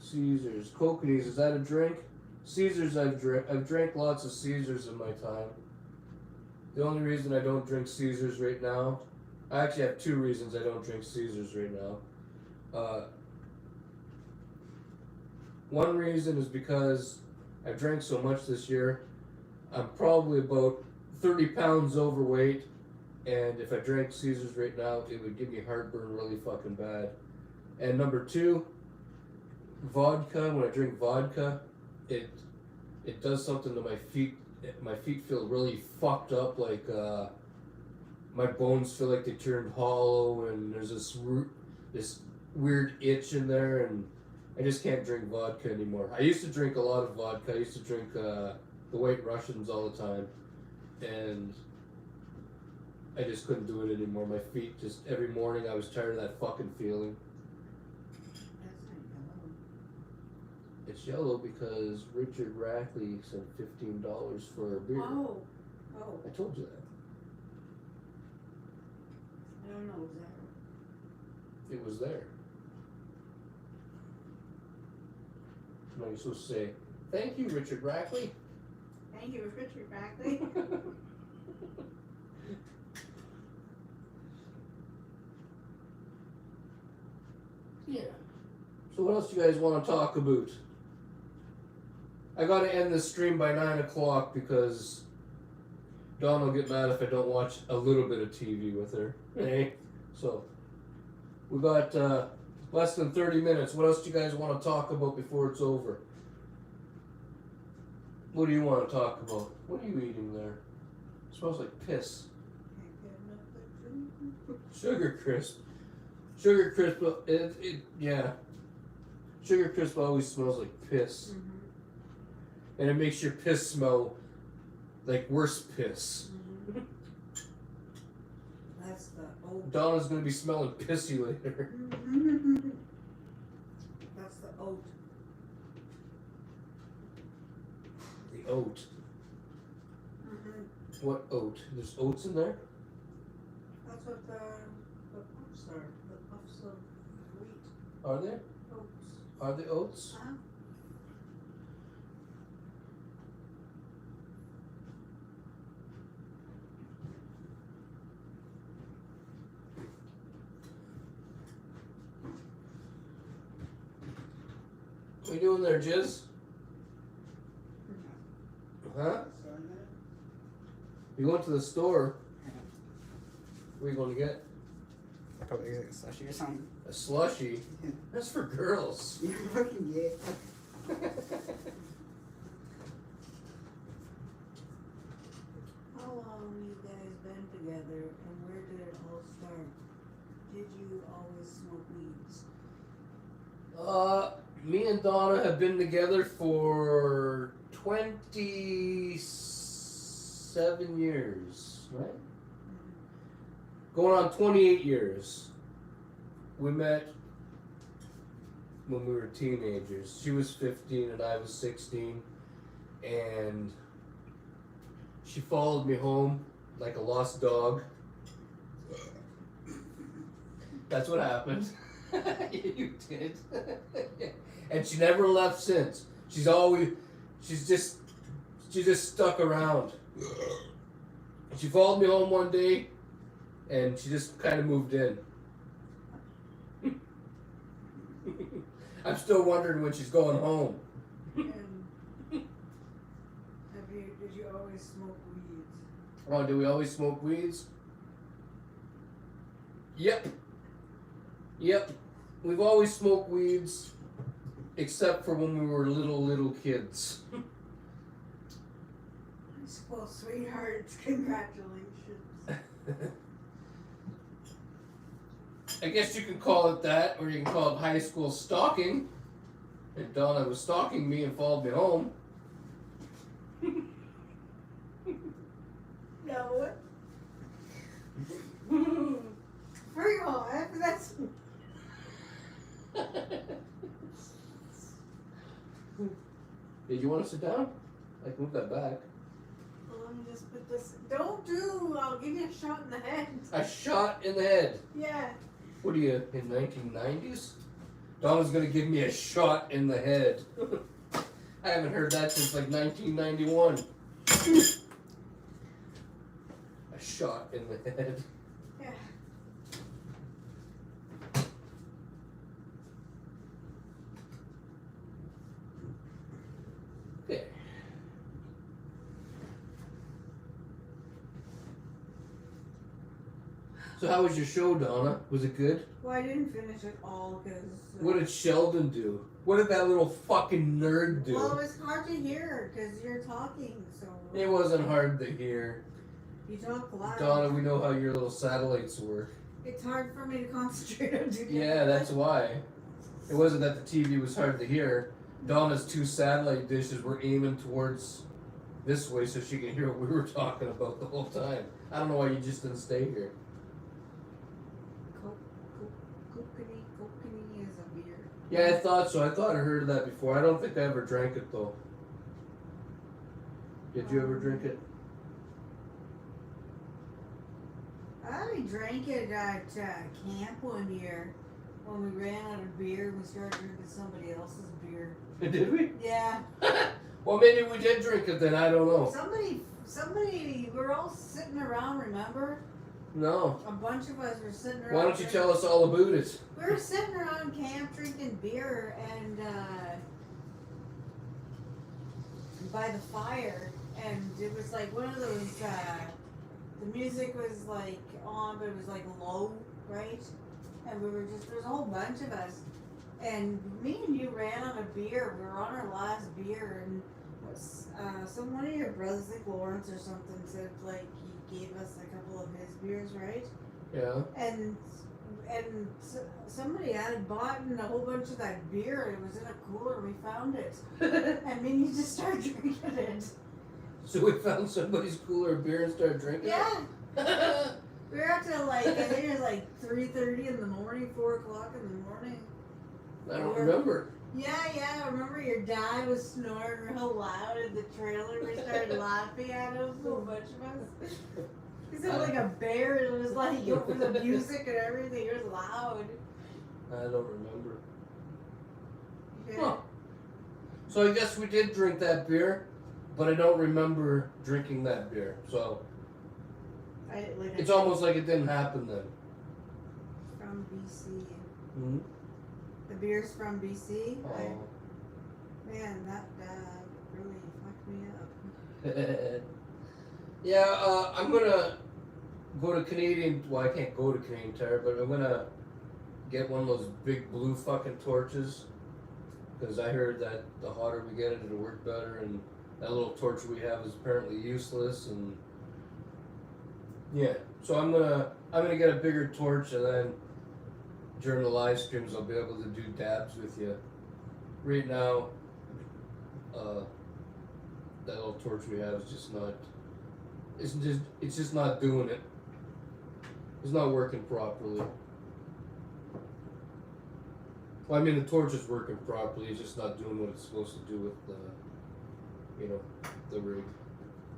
Caesars. Kokanese, is that a drink? Caesars, I've drank lots of Caesars in my time. The only reason I don't drink Caesars right now, I actually have 2 reasons I don't drink Caesars right now. One reason is because I drank so much this year. I'm probably about 30 pounds overweight, and if I drank Caesars right now, it would give me heartburn really fucking bad. And number 2, vodka. When I drink vodka, it does something to my feet. My feet feel really fucked up, like my bones feel like they turned hollow, and there's this weird itch in there, and I just can't drink vodka anymore. I used to drink a lot of vodka. I used to drink the White Russians all the time, and I just couldn't do it anymore. My feet just, every morning I was tired of that fucking feeling. It's yellow because Richard Rackley sent $15 for a beer. Oh. I told you that. I don't know exactly. It was there. Now you're supposed to say, "Thank you, Richard Rackley." Thank you, Richard Rackley. Yeah. So what else do you guys want to talk about? I gotta end this stream by 9 o'clock because Dawn will get mad if I don't watch a little bit of TV with her. Hey, so we got less than 30 minutes. What else do you guys want to talk about before it's over? What do you want to talk about? What are you eating there? It smells like piss. Sugar Crisp. Sugar Crisp, yeah. Sugar Crisp always smells like piss. Mm-hmm. And it makes your piss smell like worse piss. Mm-hmm. That's the oat. Donna's gonna be smelling pissy later. Mm-hmm. That's the oat. The oat. Mm-hmm. What oat? There's oats in there? That's what the puffs are. The puffs of wheat. Are there? Oats. Are they oats? Huh? What you doing there, Jizz? Huh? You went to the store. What are you going to get? Probably like a slushy or something. A slushie? Yeah. That's for girls. You're fucking gay. How long have you guys been together and where did it all start? Did you always smoke weeds? Me and Donna have been together for 27 years, right? Going on 28 years. We met when we were teenagers. She was 15 and I was 16. And she followed me home like a lost dog. That's what happened. You did. And she never left since. She just stuck around. And she followed me home one day and she just kind of moved in. I'm still wondering when she's going home. And did you always smoke weeds? Oh, do we always smoke weeds? Yep. We've always smoked weeds, except for when we were little kids. Well, sweethearts, congratulations. I guess you can call it that, or you can call it high school stalking. And Donna was stalking me and followed me home. No. Hurry on, that's... Did you want to sit down? I can move that back. Well, let me just put this... Don't do! I'll give you a shot in the head. A shot in the head. Yeah. What are you, in 1990s? Donna's gonna give me a shot in the head. I haven't heard that since like 1991. A shot in the head. Yeah. Okay. So how was your show, Donna? Was it good? Well, I didn't finish it all because... What did Sheldon do? What did that little fucking nerd do? Well, it was hard to hear because you're talking, so... It wasn't hard to hear. You talk loud. Donna, we know how your little satellites work. It's hard for me to concentrate on doing Yeah, that's why. It wasn't that the TV was hard to hear. Donna's two satellite dishes were aiming towards this way so she could hear what we were talking about the whole time. I don't know why you just didn't stay here. Kokanee is a beer. Yeah, I thought so. I thought I heard of that before. I don't think I ever drank it though. Did you ever drink it? I drank it at camp one year when we ran out of beer and we started drinking somebody else's beer. Did we? Yeah. Well, maybe we did drink it then. I don't know. Somebody, we were all sitting around, remember? No. A bunch of us were sitting around. Why don't you tell us all about it? We were sitting around camp drinking beer and by the fire, and it was like one of those. The music was like on, but it was like low, right? And we were just, there's a whole bunch of us, and me and you ran out of beer. We were on our last beer, and one of your brothers, like Lawrence or something, said like he gave us a couple of his beers, right? Yeah. And somebody had bought a whole bunch of that beer. It was in a cooler. We found it, and then you just started drinking it. So we found somebody's cooler of beer and started drinking Yeah. it? We were up till like, I think it was like 3:30 in the morning, 4 o'clock in the morning. I don't remember. Yeah. I remember your dad was snoring real loud in the trailer. We started laughing at him, a whole bunch of us. He sounded like a bear. It was like over the music and everything. It was loud. I don't remember. Yeah. Huh. So I guess we did drink that beer, but I don't remember drinking that beer. So it's almost like it didn't happen then. From BC. Mm-hmm. The beer's from BC. Oh. Man, that really fucked me up. Yeah, I'm gonna go to Canadian. Well, I can't go to Canadian Tire, but I'm gonna get one of those big blue fucking torches. Because I heard that the hotter we get it, it'll work better, and that little torch we have is apparently useless, and yeah. So I'm gonna get a bigger torch, and then during the live streams I'll be able to do dabs with you. Right now, that little torch we have is just not. It's just not doing it. It's not working properly. Well, I mean, the torch is working properly. It's just not doing what it's supposed to do with the, the rig.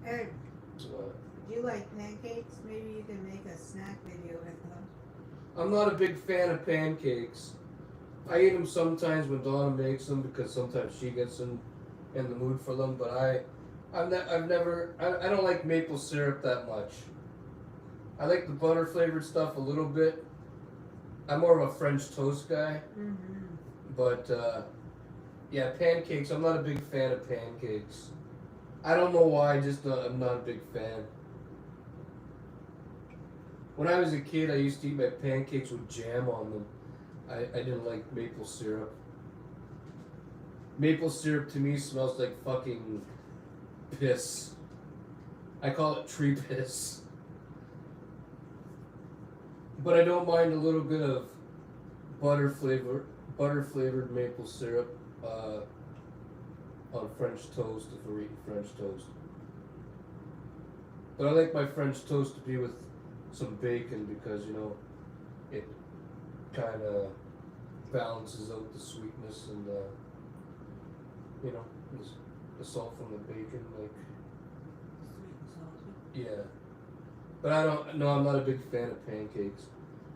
Eric, do you like pancakes? Maybe you can make a snack video with them. I'm not a big fan of pancakes. I eat them sometimes when Donna makes them because sometimes she gets in the mood for them. But I don't like maple syrup that much. I like the butter flavored stuff a little bit. I'm more of a French toast guy. Mm-hmm. But, yeah, pancakes, I'm not a big fan of pancakes. I don't know why, I'm not a big fan. When I was a kid, I used to eat my pancakes with jam on them. I didn't like maple syrup. Maple syrup to me smells like fucking piss. I call it tree piss. But I don't mind a little bit of butter flavored maple syrup on French toast if we're eating French toast. But I like my French toast to be with some bacon because, it kind of balances out the sweetness and, the salt from the bacon, like, Sweet and salty. yeah. But I'm not a big fan of pancakes.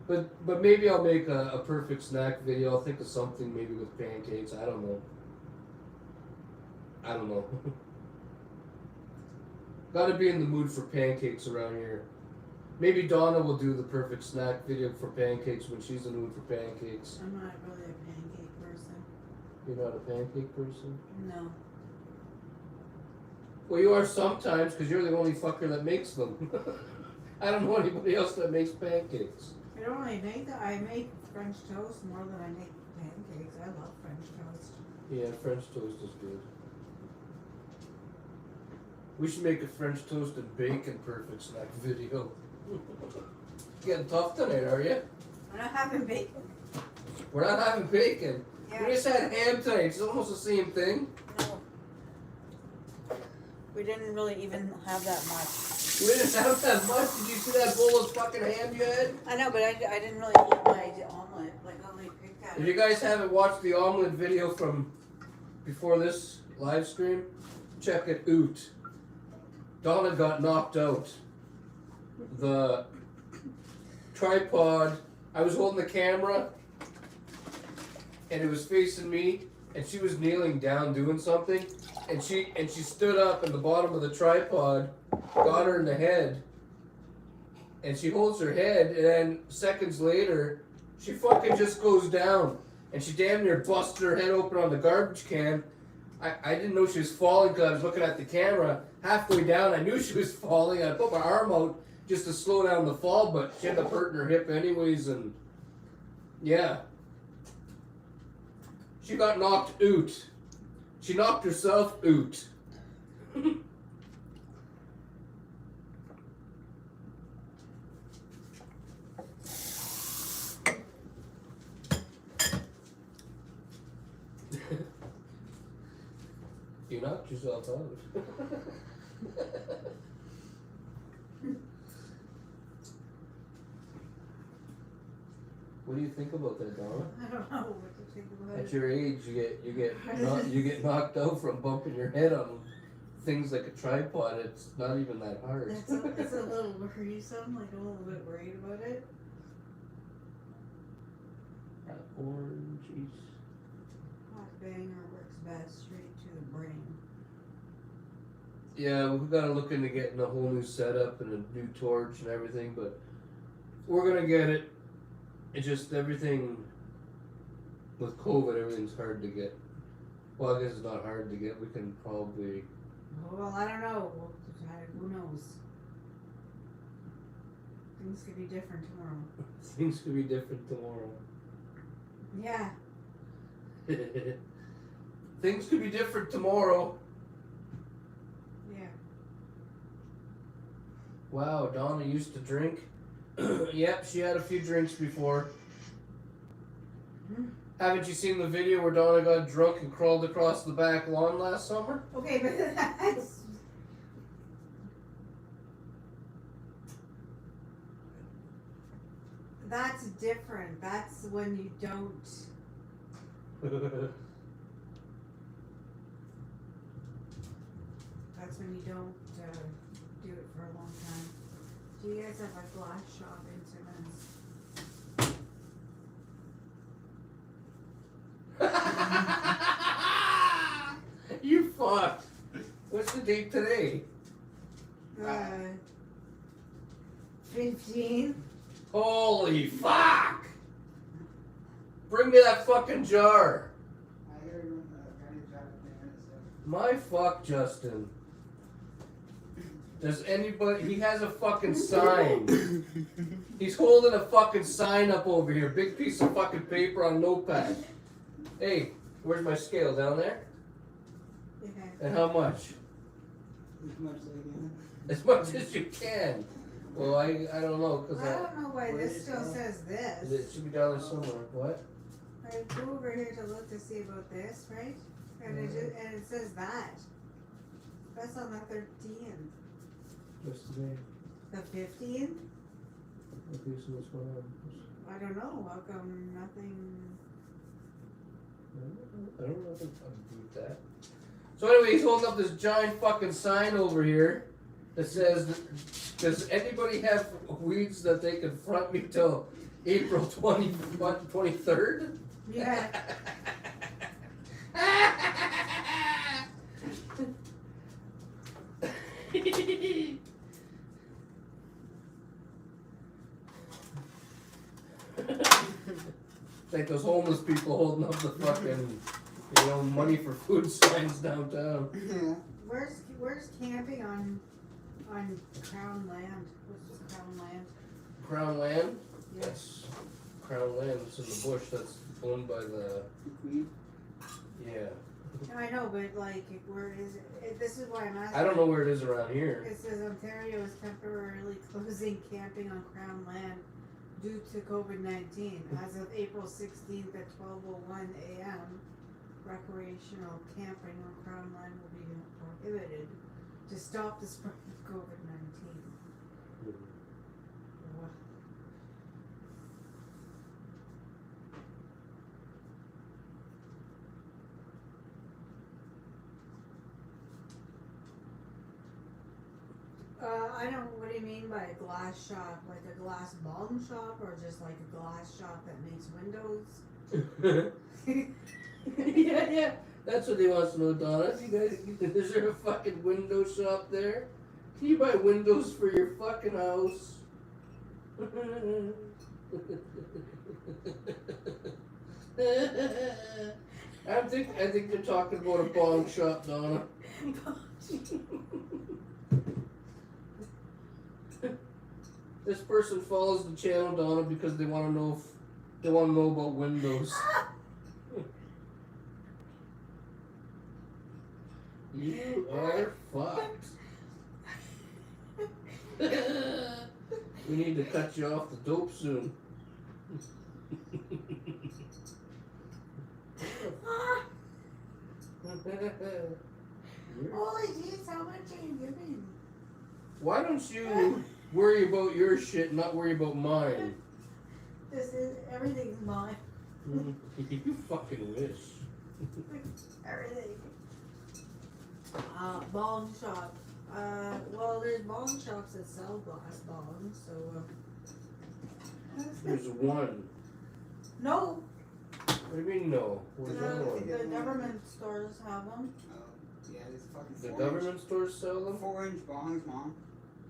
But maybe I'll make a perfect snack video. I'll think of something maybe with pancakes. I don't know. Gotta be in the mood for pancakes around here. Maybe Donna will do the perfect snack video for pancakes when she's in the mood for pancakes. I'm not really a pancake person. You're not a pancake person? No. Well, you are sometimes because you're the only fucker that makes them. I don't know anybody else that makes pancakes. I don't really make that. I make French toast more than I make pancakes. I love French toast. Yeah, French toast is good. We should make a French toast and bacon perfect snack video. Getting tough tonight, are you? We're not having bacon. We're not having bacon. Yeah. We just had ham tonight. It's almost the same thing. No. We didn't really even have that much. We didn't have that much. Did you see that bowl of fucking ham you had? I know, but I didn't really eat my omelet. Like, only picked out. If you guys haven't watched the omelet video from before this live stream, check it out. Donna got knocked out. The tripod, I was holding the camera and it was facing me and she was kneeling down doing something and she stood up and the bottom of the tripod got her in the head and she holds her head and then seconds later she fucking just goes down and she damn near busted her head open on the garbage can. I didn't know she was falling because I was looking at the camera. Halfway down I knew she was falling. I put my arm out just to slow down the fall, but she ended up hurting her hip anyways, and yeah. She got knocked out. She knocked herself out. You knocked yourself out. What do you think about that, Donna? I don't know what to think about At it. your age, you get knocked out from bumping your head on things like a tripod. It's not even that hard. It's a little worrisome. Like, I'm a little bit worried about it. Oranges. Hot banger works best straight to the brain. Yeah, we gotta look into getting a whole new setup and a new torch and everything, but we're gonna get it. It's just everything with COVID, everything's hard to get. Well, I guess it's not hard to get. We can probably. Well, I don't know. Who knows? Things could be different tomorrow. Things could be different tomorrow. Yeah. Things could be different tomorrow. Yeah. Wow, Donna used to drink. Yep, she had a few drinks before. Hmm. Haven't you seen the video where Donna got drunk and crawled across the back lawn last summer? Okay, but that's different. That's when you don't. That's when you don't do it for a long time. Do you guys have a glass shop in Timmins? You fucked. What's the date today? 15. Holy fuck! Bring me that fucking jar. My fuck, Justin. Does anybody? He has a fucking sign. He's holding a fucking sign up over here. Big piece of fucking paper on notepad. Hey, where's my scale? Down there? Okay. And how much? As much as you can. Well, I don't know because I don't know why this still says this. it should be down there somewhere. What? I go over here to look to see about this, right? And it says that. That's on the 13th. What's today? The 15th? Okay, so what's going on? I don't know. How come nothing? I don't know if I can beat that. So anyway, he's holding up this giant fucking sign over here that says, does anybody have weeds that they can front me till April 23rd? Yeah. Like those homeless people holding up the fucking, money for food signs downtown. Yeah. Where's camping on Crown land? What's Crown land? Crown land? Yes. That's Crown land. This is the bush that's owned by the. Queen. Yeah. I know, but like, where is it? This is why I'm asking. I don't know where it is around here. It says Ontario is temporarily closing camping on Crown land due to COVID-19. As of April 16th at 12:01 a.m., recreational camping on Crown land will be prohibited to stop the spread of COVID-19. What? I don't. What do you mean by a glass shop? Like a glass bong shop, or just like a glass shop that makes windows? Yeah. That's what he wants to know, Donna. You guys, is there a fucking window shop there? Can you buy windows for your fucking house? I think they're talking about a bong shop, Donna. This person follows the channel, Donna, because they want to know about windows. You are fucked. We need to cut you off the dope soon. Holy jeez, how much are you giving? Why don't you worry about your shit, not worry about mine? This is everything's mine. You fucking wish. Everything. Bong shop. Well, there's bong shops that sell glass bongs, so. There's one. No, What do you mean no? Where's the other one? the government stores have them. Yeah, these fucking The 4-inch government stores sell them? 4-inch bongs, mom.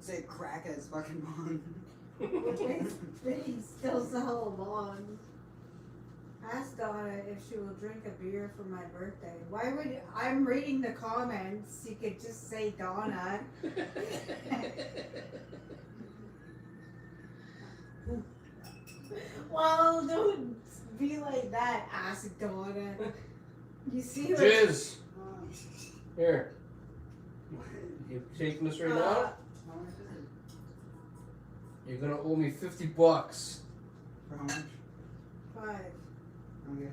Say crack as fucking bong. They still sell bongs. Ask Donna if she will drink a beer for my birthday. Why would I'm reading the comments? You could just say Donna. Well, don't be like that. Ask Donna. You see what? Jizz. Here. You taking this right now? How much is it? You're gonna owe me $50. For how much? 5. Okay.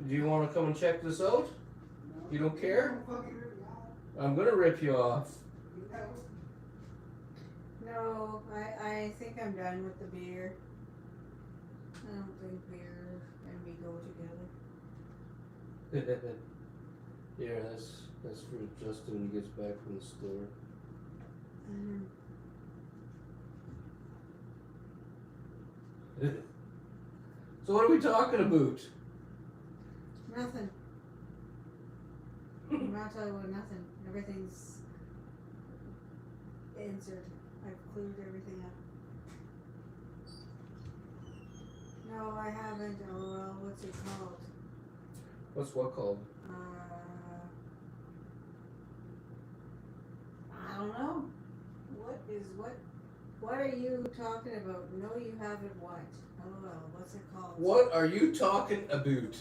Do you want to come and check this out? No. You don't care? Don't fucking rip me off. I'm gonna rip you off. No. No, I think I'm done with the beer. I don't think beer and me go together. Yeah, that's for Justin when he gets back from the store. So what are we talking about? Nothing. I'm not talking about nothing. Everything's answered. I've cleared everything up. No, I haven't. Oh, well, what's it called? What's what called? I don't know. What is what? What are you talking about? No, you haven't what? Oh, well, what's it called? What are you talking about?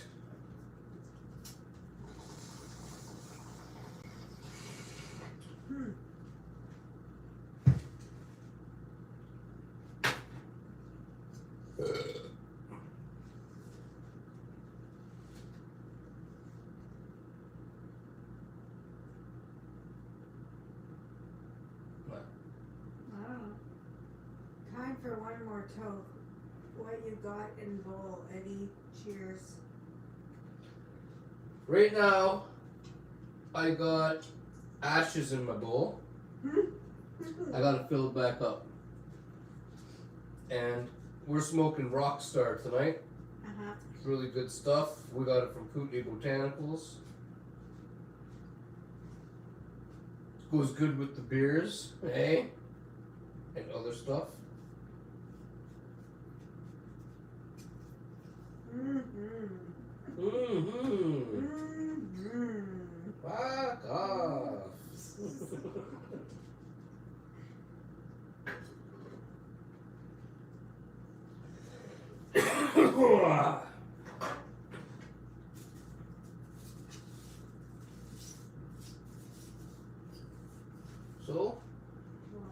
I don't know. Time for one more toke. What you got in bowl, Eddie? Cheers. Right now, I got ashes in my bowl. I gotta fill it back up. And we're smoking Rockstar tonight. Uh-huh. It's really good stuff. We got it from Kootenai Botanicals. Goes good with the beers, eh? And other stuff. Fuck off. So, What?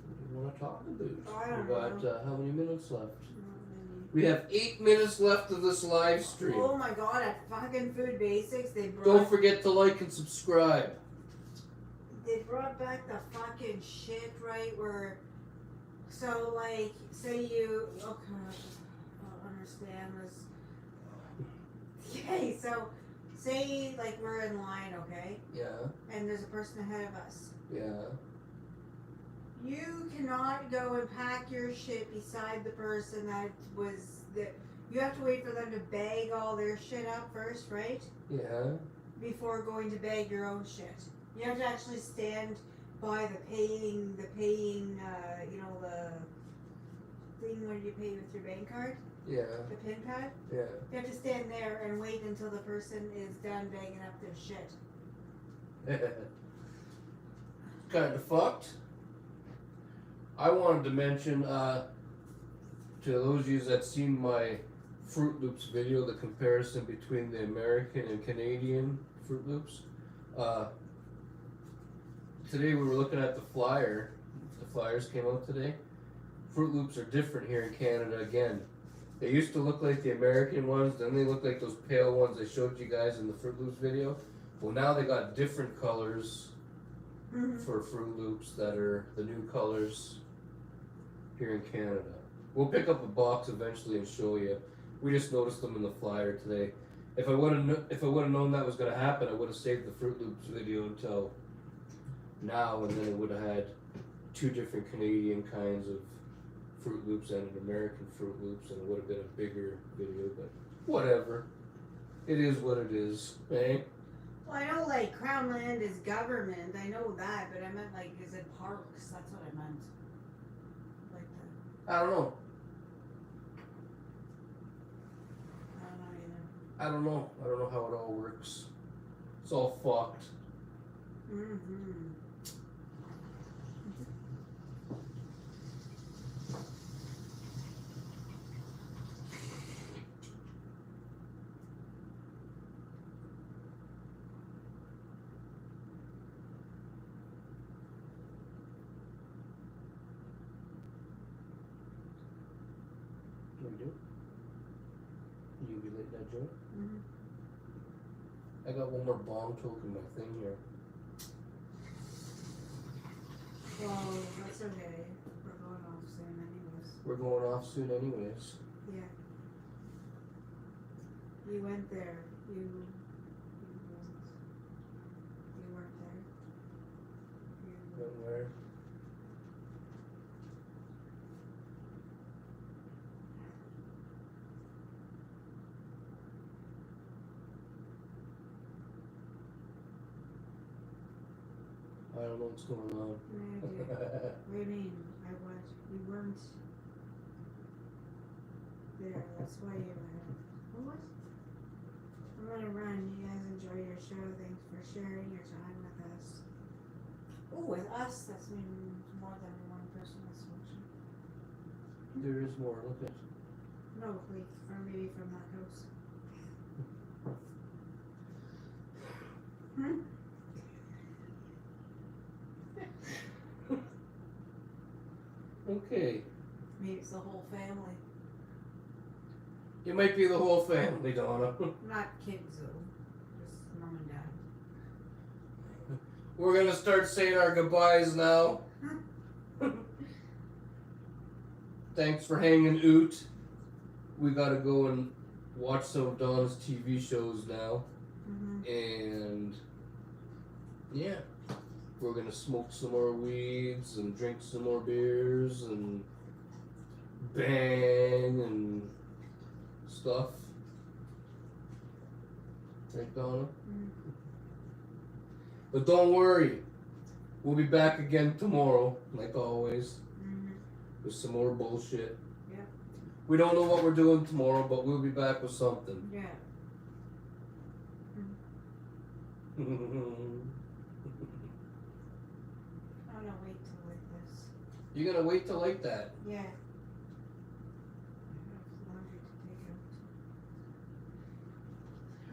what do you want to talk about? I don't We got know. how many minutes left? Not many. We have 8 minutes left of this live stream. Oh my god, at fucking Food Basics, they Don't brought forget to like and subscribe. back the fucking shit, right? Where, so like, say you, okay, I'll understand this. Okay, so, say like we're in line, okay? Yeah, And there's a person ahead of us. yeah. You cannot go and pack your shit beside the person that was that. You have to wait for them to bag all their shit up first, right? Yeah. Before going to bag your own shit. You have to actually stand by the paying, you know, the thing where you pay with your bank card, Yeah. the pin pad. Yeah. You have to stand there and wait until the person is done bagging up their shit. Kind of fucked. I wanted to mention to those of you that seen my Fruit Loops video, the comparison between the American and Canadian Fruit Loops. Today we were looking at the flyer. The flyers came out today. Fruit Loops are different here in Canada again. They used to look like the American ones, then they look like those pale ones I showed you guys in the Fruit Loops video. Well, now they got different colors for Fruit Loops that are the new colors here in Canada. We'll pick up a box eventually and show you. We just noticed them in the flyer today. If I would have known that was going to happen, I would have saved the Fruit Loops video until now, and then it would have had 2 different Canadian kinds of Fruit Loops and an American Fruit Loops, and it would have been a bigger video. But whatever, it is what it is, eh? Well, I know like Crown Land is government. I know that, but I meant like, is it parks? That's what I meant. Like the. I don't know. I don't know. I don't know how it all works. It's all fucked. Mm-hmm. What do? You be lit that joint? Mm-hmm. I got one more bomb token in my thing here. Well, that's okay. We're going off soon anyways. We're going off soon anyways. Yeah. You went there. You weren't there. Went where? I don't know what's going on. No idea. What do you mean? We weren't there. That's why you were. What? I'm gonna run. You guys enjoy your show. Thanks for sharing your time with us. Oh, with us, that's means more than one person that's watching. There is more. Look at. No, like maybe from that house. Hmm? Okay. Maybe it's the whole family. It might be the whole family, Donna. Not kids though. Just mom and dad. We're gonna start saying our goodbyes now. Thanks for hanging out. We gotta go and watch some of Donna's TV shows now. Mm-hmm. And yeah, we're gonna smoke some more weeds and drink some more beers and bang and stuff. Right, Donna? Mm-hmm. But don't worry, we'll be back again tomorrow, like always, Mm-hmm. with some more bullshit. Yep. We don't know what we're doing tomorrow, but we'll be back with something. Yeah. You're I'm gonna wait till like this. gonna wait till like that. Yeah. I have laundry to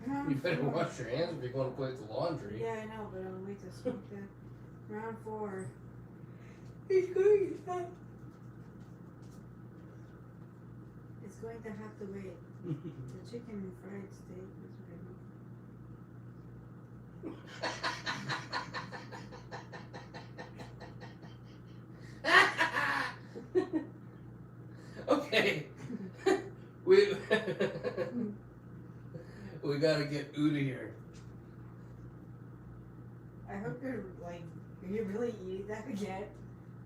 take out. You better wash your hands if you're going to play with the laundry. Yeah, I know, but I'm gonna wait to smoke that. Round 4. It's going It's going to have to wait. The chicken and fried steak is ready. Okay. we gotta get out of here. I hope you're like, are you really eating that again?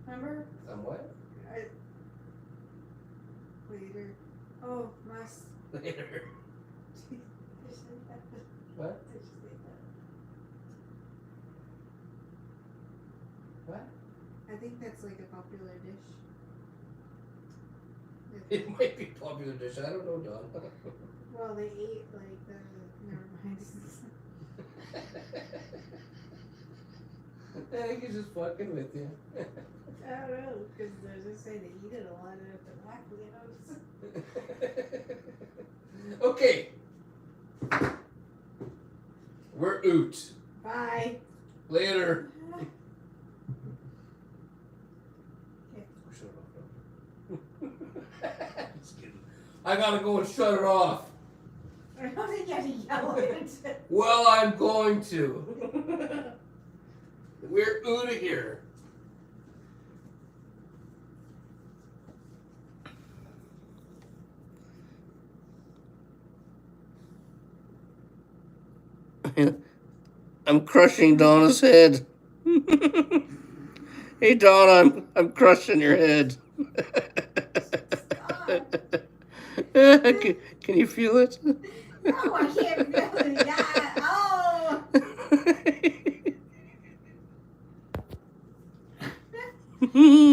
Remember? What? Later. Oh, must. Later. What? What? I think that's like a popular dish. It might be a popular dish. I don't know, Don. Well, they ate like the. Never mind. I think he's just fucking with you. I don't know, because they're just saying they eat it a lot and if they're black, Okay. We're out. Bye. Later. Just kidding. I gotta go and shut it off. I don't think you have to yell it. Well, I'm going to. We're out of here. I'm crushing Donna's head. Hey Donna, I'm crushing your head. Can you feel it? No, I can't feel it. Yeah. Oh.